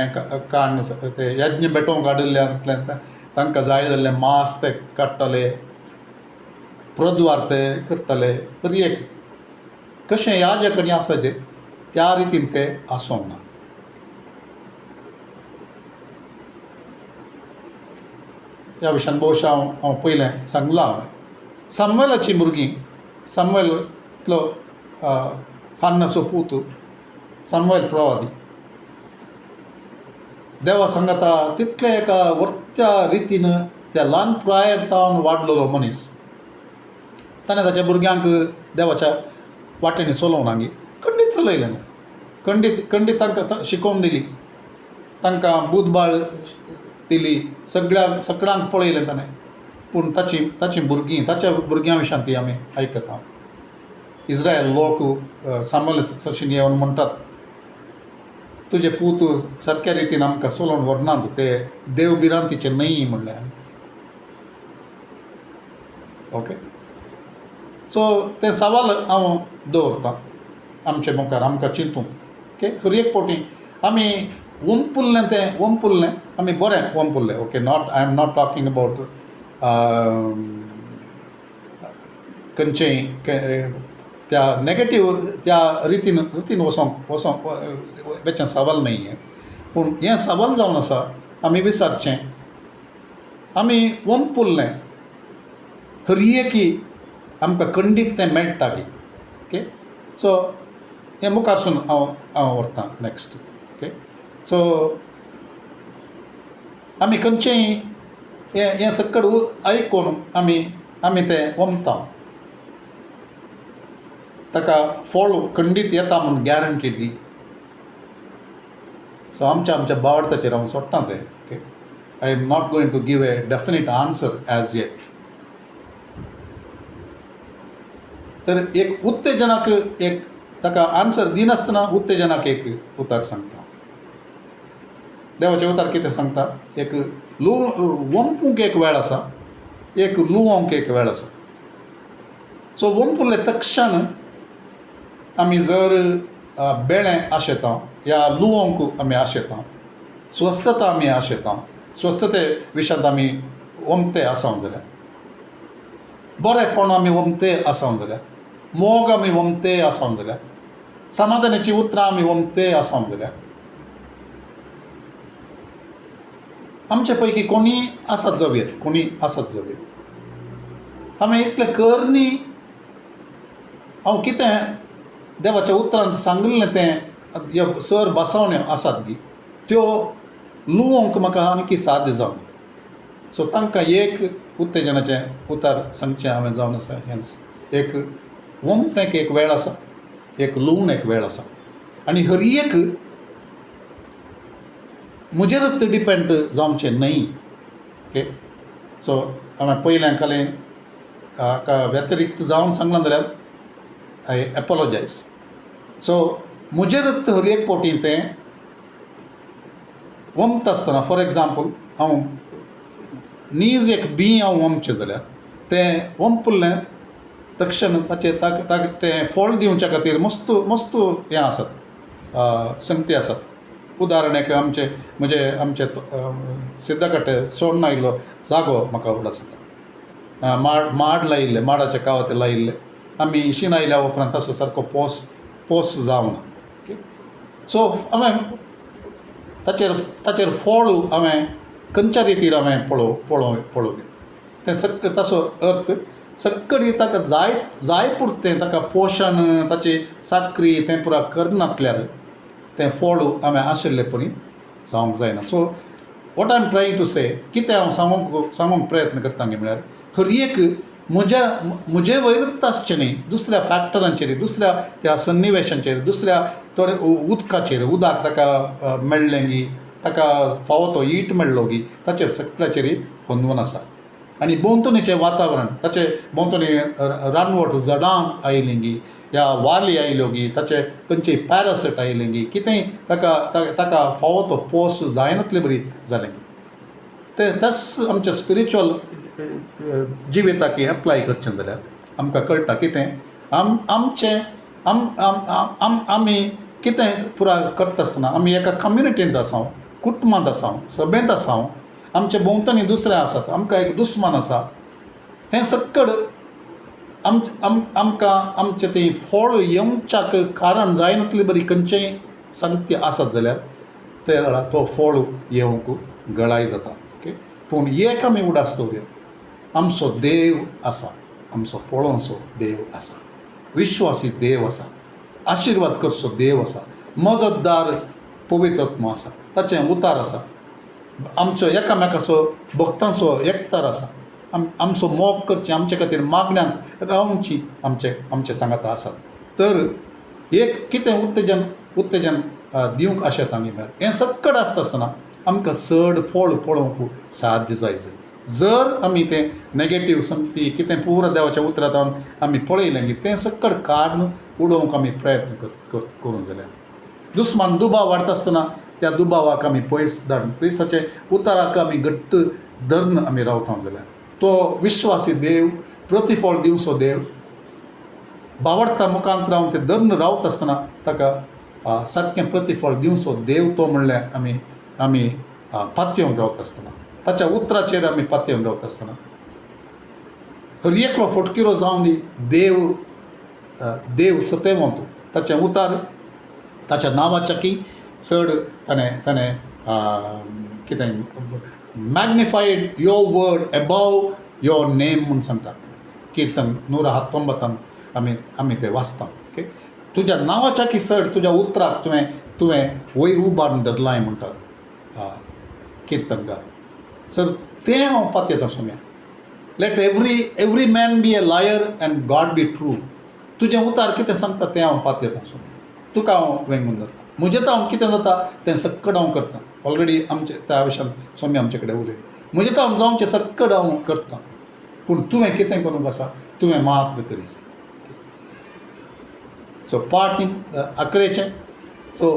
काण ते यज्ञ पेटोवंक हाडिल्ल्यांतल्यान तांकां जाय जाल्लें मांस ते काडटाले, प्रद्वार ते करताले. तरी एक कशें याजकांनी आसाचें त्या रितीन ते आसूंक ना. ह्या विशयान भोवशा हांव पयलें सांगलां. हांवें सामुएलाची भुरगीं, सामुएल इतलो हान्नाचो पूत, सामुएल प्रवादी देवा सांगता तितले एका वर्त्या रितीन त्या ल्हान प्रायर तावन वाडलेलो मनीस ताणें ताच्या भुरग्यांक देवाच्या वाटेनी चलोवंक ना गी. खंडीत चलयलें ना. खंडीत तांकां शिकोवन दिली. तांकां बुधबाळ दिली, सगळ्यांक पळयलें ताणें, पूण ताची भुरगीं, ताच्या भुरग्यां विशीं ती आमी आयकता. इस्रायल लोक सामोल सरशीन येवन म्हणटात, तुजे पूत सारक्या रितीन आमकां चलोवन व्हरनात, ते देव भिरांतीचे न्हय म्हणलें आमी. ओके, सो ते सवाल हांव दवरतां आमचे मुखार आमकां चिंतूंक. ओके, हर एक फावटी आमी ओंपुल्लें आमी बरें ओंपुल्लें. Okay, I am not talking about खंयचेय त्या नेगेटीव त्या रितीन वचोंक वेचें सवाल न्हय हें. पूण हें सवाल जावन आसा आमी विचारचें, आमी ओंपुल्लें हर एकी आमकां खंडीत तें मेळटा की. ओके, सो हें मुखारसून हांव व्हरतां नॅक्स्ट. ओके, सो आमी खंयचेंय हें सकड आयकून आमी तें ओंपता, ताका फळ खंडीत येता म्हूण गॅरंटीडली. सो आमच्या बावडताचेर हांव सोडटां तें. Okay, I am not going to give a definite answer as yet. तर एक उत्तेजनाक एक ताका आन्सर दिनासतना उत्तेजनाक एक उतर सांगता. देवाचें उतर कितें सांगता, एक ओंपूंक एक वेळ आसा, एक लुवोंक एक वेळ आसा. सो ओंपुल्ले तक्षण आमी जर बेळें आशेता या लुवोंक आमी आशेता, स्वस्थता आमी आशेता, स्वस्थते विशयांत आमी ओंपते आसांव जाल्यार, बरेंपण आमी ओंपते आसांव जाल्यार, मोग आमी ओंपते आसांव जाल्यार, समाधानाची उतरां आमी ओंपते आसांव जाल्यार, आमचे पैकी कोणी आसात जावयेत. आमी इतलें कर न्ही, हांव कितें देवाच्या उतरांत सांगलें तें सर बसावण्यो आसात गी, त्यो लुवोंक म्हाका आनीक साद जावन. सो तांकां एक उत्तेजनाचें उतर सांगचें हांवें जावन आसा. हेंच एक ओंपणेक एक वेळ आसा, एक लुवून एक वेळ आसा, आनी हर एक म्हजेरच डिपेंड जावचें न्हय. ओके, सो हांवें पयलें कालें हाका व्यतिरिक्त जावन सांगलां जाल्यार आय एपोलॉजायज. सो म्हजेरच हर एक फावटी तें ओंपता आसतना, फॉर एग्जाम्पल हांव नीज एक हांव ओंपचें जाल्यार तें ओंपुल्लें तक्षण तें फळ दिवच्या खातीर मस्त हें आसात, संगती आसात. उदाहरण आमचे सिद्धकट्टे सोडून आयिल्लो जागो म्हाका उगडासता, माड लायिल्ले, माडाचे कावते लायिल्ले, आमी शीन आयल्या उपरांत ताचो सारको पोस जावना. ओके, सो हांवें ताचेर फळ हांवें खंयच्या रितीर हांवें पळोवंक तें ताचो अर्थ सक्कडी ताका जाय पुरतें ताका पोशण, ताची साकरी तें पुरा करनातल्यार तें फळ हांवें आशिल्लेपणी जावंक जायना. So what I am trying to say, कितें हांव सांगूंक प्रयत्न करता म्हणल्यार हर एक म्हजे वैरच आसचें न्ही, दुसऱ्या फॅक्टरांचेर, दुसऱ्या त्या सन्निवेशांचेर, दुसऱ्या थोडे उदक ताका मेळ्ळें गी, ताका फावो तो ईट मेळ्ळो गी, ताचेर सगळ्याचेर होंदून आसा. आनी भोंवतणीचें वातावरण, ताचे भोंवतणी रानवट झाडां आयलीं गी, या वाली आयल्यो गी, ताचे खंयचीय पॅरासीट आयलें गी, कितेंय ताका फावो तो पोस जायनातलें बरी जालें गी. तेंच आमच्या स्पिरिच्युअल जिविताक एप्लाय करचें जाल्यार आमकां कळटा कितें आमी कितें पुरा करता आसतना आमी एका कम्युनिटींत आसांव, कुटुंबांत आसांव, सभेंत आसांव, आमचे भोंवतणी दुसरे आसात, आमकां एक दुस्मान आसा, हें सक्कड आमकां आमचें तें फळ येवच्याक कारण जायनातली बरी खंयचेय संगती आसत जाल्यार ते वेळार तो फळ येवंक गळाय जाता. ओके, पूण एक आमी उडास दवरया, आमचो देव आसा, आमचो पळोवचो देव आसा, विश्वासी देव आसा, आशिर्वाद करचो देव आसा, मजतदार पवित्र आत्मो आसा, ताचें उतार आसा, आमचो एकामेकाचो भक्तांचो एकठार आसा, आमचो मोग करचें, आमचे खातीर मागण्यांत रावची आमचे सांगाता आसात. तर एक कितें उत्तेजन दिवंक आशेत आमी म्हळ्यार हें सक्कड आसता आसतना आमकां चड फळ पळोवंक साध्य जायज जर आमी तें नॅगेटीव संगती कितें पुरो देवाच्या उतरांत आमी पळयलें की तें सक्कड काडून उडोवंक आमी प्रयत्न करूं जाल्यार दुस्मान दुबाव वाडटा आसतना त्या दुबावाक आमी पयस धाडून क्रिस्ताचे उताराक आमी घट्ट धरून आमी रावता जाल्यार तो विश्वासी देव प्रतिफळ दिवचो देव बावडता मुखांत रावन ते धरून रावता आसतना ताका सारकें प्रतिफळ दिवचो देव तो म्हणल्यार आमी पातयेवन रावता आसतना ताच्या उतराचेर आमी पातयेवन रावता आसतना हर एकलो फटकिरो जावन दी देव सतेवंत ताचे उतार ताच्या नांवाच्या की चड ताणें कितें magnified your word above your name म्हूण सांगता किर्तन 119 आमी तें वाचता ओके तुज्या नांवाच्या की चड तुज्या उतराक तुवें वयर उबारून धरलाय म्हणटा किर्तनकार सर तें हांव पातयता सोम्या let every man be a liar and God be true तुजें उतार कितें सांगता तें हांव पातयता सोम्या तुका हांव वेंगून धरता म्हजें तर हांव कितें जाता तें सक्कड हांव करता ऑलरेडी आमचे त्या विशयान सोम्या आमचे कडेन उलयता म्हजें तर हांव जावचें सक्कड हांव करता पूण तुवें कितें करूंक आसा तुवें मात्र करीस सो पार्ट 11 सो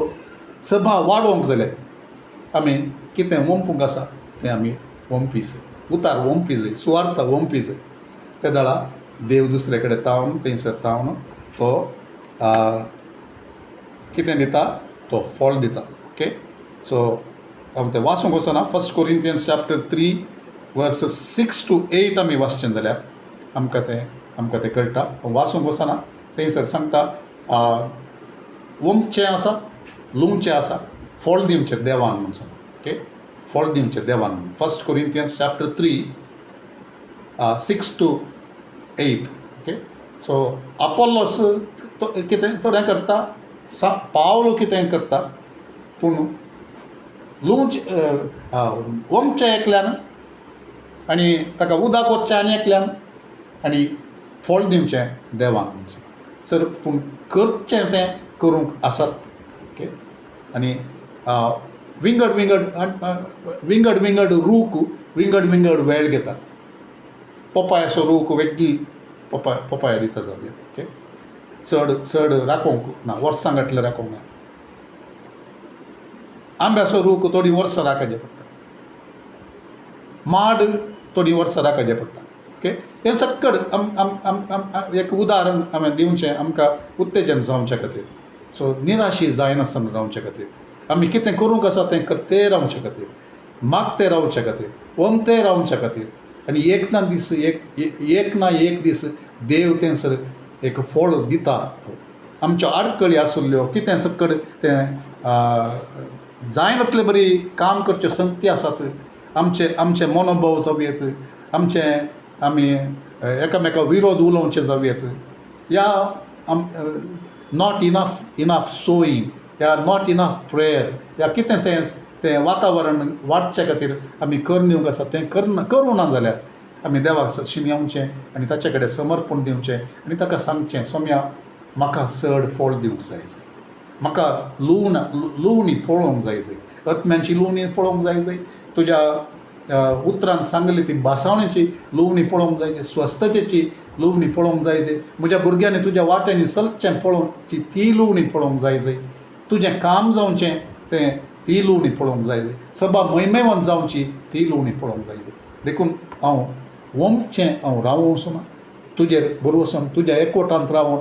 सभा वाडोवंक जाल्यार आमी कितें वंपूंक आसा तें आमी वंपी जाय उतार वंपी जाय सुवार्थ वंपी जाय ते दळा देव दुसरे कडेन तावन थंयसर तावन तो कितें दिता तो फळ दिता ओके सो हांव तें वाचूंक वचना 1 Corinthians chapter 3 verses 6 to 8 आमी वाचचें जाल्यार आमकां तें कळटा हांव वाचूंक वचना थंयसर सांगता वंपचें आसा लुंगचें आसा फळ दिवचें देवान म्हूण सांगता ओके फळ दिवचें देवान म्हणून 1 Corinthians chapter 3 6 to 8 okay so Apollos कितें तो हें करता पावलो कितें करता पूण वंपचें एकल्यान आनी ताका उदक वचचें आनी एकल्यान आनी फळ दिवचें देवान म्हणून सर पूण करचें तें करूंक आसात ओके आनी विंगड रूख विंगड वेळ घेतात पोपायाचो रूख वेगळी पोपाया दिता जावं ओके चड राखोंक ना वर्सां घातलें राखोंक ना आंब्याचो रूख थोडी वर्सां राखचें पडटा माड थोडी वर्सां राखचें पडटा ओके हें सक्कड एक उदाहरण हांवें दिवचें आमकां उत्तेजन जावचे खातीर सो निराशी जायनासतना रावचे खातीर आमी कितें करूंक आसा तें करते रावचे खातीर मागते रावचे खातीर वंते रावचे खातीर आनी एक ना एक दीस देव तें सर एक फळ दिता आमच्यो आडकळी आसल्ल्यो कितें सक्कड तें जायनातले बरी काम करच्यो संगती आसात आमचे मनोभाव जावं आमी एकामेका विरोध उलोवचे जावं या नॉट इनफ सोईंग या नॉट इनफ प्रेयर या कितें तें वातावरण वाडचे खातीर आमी करनीवंक आसा तें करूं ना जाल्यार आमी देवाक सक्षम येवचें आनी ताचे कडेन समर्पण दिवचें आनी ताका सांगचें सोम्या म्हाका चड फळ दिवंक जाय म्हाका लुवणी पळोवंक जाय आत्म्यांची लुवणी पळोवंक जाय तुज्या उतरांत सांगली ती भासावणेची लुवणी पळोवंक जाय स्वस्थतेची लुवणी पळोवंक जाय म्हज्या भुरग्यांनी तुज्या वाट्यांनी चलचें पळोवची ती लुवणी पळोवंक जाय तुजें काम जावचें तें ती लुवणी पळोवंक जाय सभा मैमेवंत जावची ती लुवणी पळोवंक जाय देखून हांव वंपचें हांव रावूं वचना तुजेर बरोवसून तुज्या एकवटांत रावून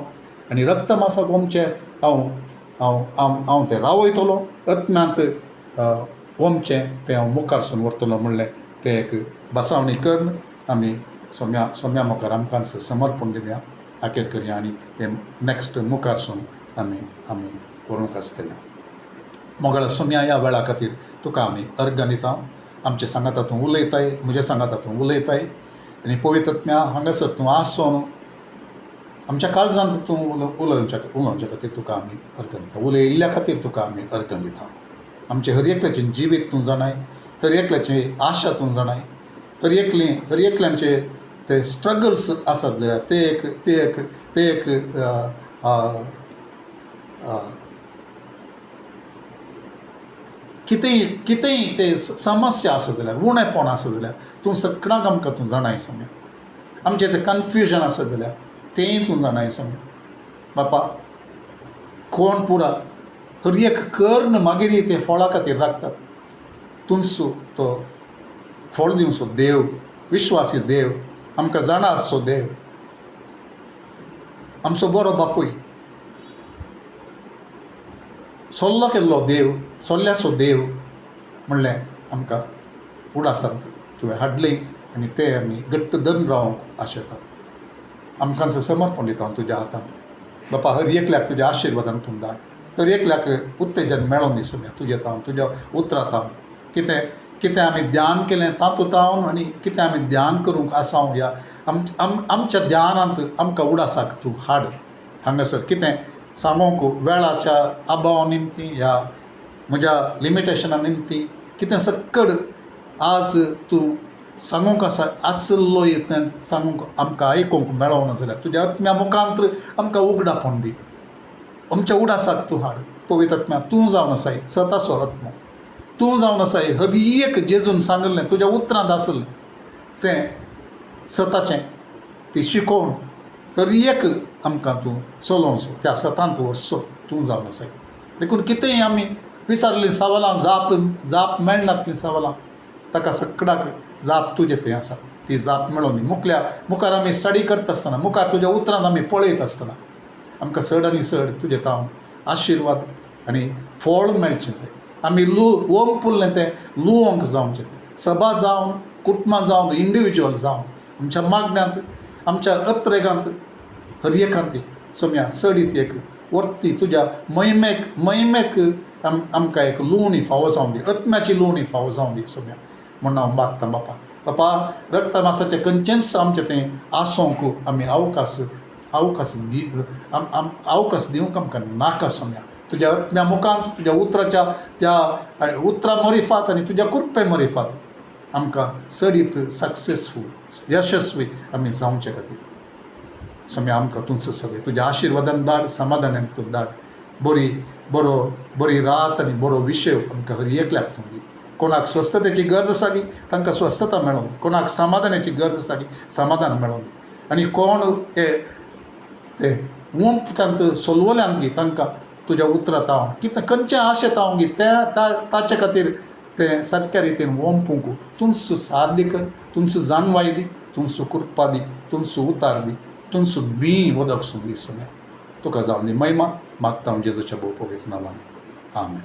आनी रक्तमासाक वंपचें हांव तें रावयतलो आत्म्यांत वंपचें तें हांव मुखारसून व्हरतलो म्हणलें तें एक बसावणी करून आमी सोम्या मुखार आमकां समर्पण दिवया आखेर करया आनी हें नॅक्स्ट मुखारसून आमी व्हरूंक आसतलें मोगळा सोम्या ह्या वेळा खातीर तुका आमी अर्घ दिता आमचे सांगाता तूं उलयताय म्हजे सांगाता तूं उलयताय आनी पवित्र आत्म्या हांगासर तूं आसून आमच्या काळजांत तूं उलोवच्या खातीर तुका आमी अर्घ दिता उलयिल्ल्या खातीर तुका आमी अर्घ दिता आमचे हर एकल्याचें जिवीत तूं जाणाय हर एकल्याची आशा तूं जाणाय हर एकल्यांचे ते स्ट्रगल्स आसात जाल्यार ते एक कितेंय ते समस्या आसा जाल्यार उणेपण आसा जाल्यार तूं सगळ्यांक आमकां तूं जाणाय सोम्या. आमचें तें कन्फ्युजन आसा जाल्यार तेंय तूं जाणाय सोम्या. बापा कोण पुरा हर एक कर्ण मागीर ते फळा खातीर राखतात. तुमचो तो फळ दिवचो देव, विश्वासी देव, आमकां जाणा आसचो देव, आमचो बरो बापूय, सोल्लो केल्लो देव, सोल्ल्याचो देव म्हणलें आमकां उडासांत तुवें हाडलें आनी ते आमी घट्ट धरून रावंक आशेता. आमकांचो समर्पण दिता हांव तुज्या हातांत. बापा हर एकल्याक तुज्या आशिर्वादान तूं धाड. हर एकल्याक उत्तेजन मेळोन दी सोम्या तुजें तावन, तुज्या उतरां तावन. कितें आमी ध्यान केलें तातूंत तावन आनी कितें आमी ध्यान करूंक आसांव या आमच्या ध्यानांत आमकां उडासाक तूं हाड. हांगासर कितें सांगूंक वेळाच्या अभावा निमती या म्हज्या लिमिटेशना निमती कितें सक्कड आज तूं सांगूंक आसल्लो तें सांगूंक आमकां आयकूंक मेळोना जाल्यार तुज्या आत्म्या मुखांत्र आमकां उगडापण दी. आमच्या उडासाक तूं हाड. पवित्र आत्म्या तूं जावन आसाय स्वताचो आत्मो, तूं जावन आसाय हर एक जेजून सांगलें तुज्या उतरांत आसलें तें स्वताचें ती शिकोवन हर एक आमकां तूं चलोवचो, त्या सतांत व्हरचो तूं जावन आसाय. देखून कितेंय आमी विचारलीं सवालां जाप मेळनातलीं सवालां ताका सगळ्याक जाप तुजें तें आसा. ती जाप मेळोन दी. मुखार आमी स्टडी करता आसतना, मुखार तुज्या उतरांत आमी पळयत आसतना आमकां चड आनी चड तुजें तावन आशिर्वाद आनी फळ मेळचें तें. आमी ओंपुल्लें तें लुवंक जावचें तें. सभा जावन, कुटुंबां जावन, इंडिविज्युअल जावन, आमच्या मागण्यांत, आमच्या अत्रेगांत, हर एकांत सोम्या चडीत एक वर्ती तुज्या महिमेक आमकां एक लुवणी फावो जावं दी, आत्म्याची लुवणी फावो जावं दी सोम्या म्हूण हांव मागतां बापा. बापा रक्तमासाचें कंचेन्स आमचें तें आसोंक आमी अवकाश दिवंक आमकां नाका सोम्या. तुज्या आत्म्या मुखांत तुज्या उतराच्या त्या उतरां मरिफात आनी तुज्या कृपे मरिफात आमकां चडीत सक्सेसफूल यशस्वी आमी जावचे खातीर सोम्या आमकां तुमचो सगळें तुज्या आशिर्वादान धाड, समाधानान तूं धाड. बरी रात आनी बरो विशय आमकां हर एकल्याक तूं दी. कोणाक स्वस्थतेची गरज आसा की तांकां स्वस्थता मेळोन दी. कोणाक समाधानाची गरज आसा की समाधान मेळोन दी. आनी कोण ते वंपांत सोलवल्यांत गी तांकां तुज्या उतरां तावन कितें खंयचें आशें तावन गी ताचे खातीर तें सारक्या रितीन वंपूंक तुमचो साथ दी कर, तुमचो जाणवाय दी, तुमचो कृपा दी, तुमचो उतार दी, तुमचो बी वदकसून दी सोम्या. तुका जावन दी महिमा मागता हांव जेजूच्या भोव पवित्र नांवान. आमेन.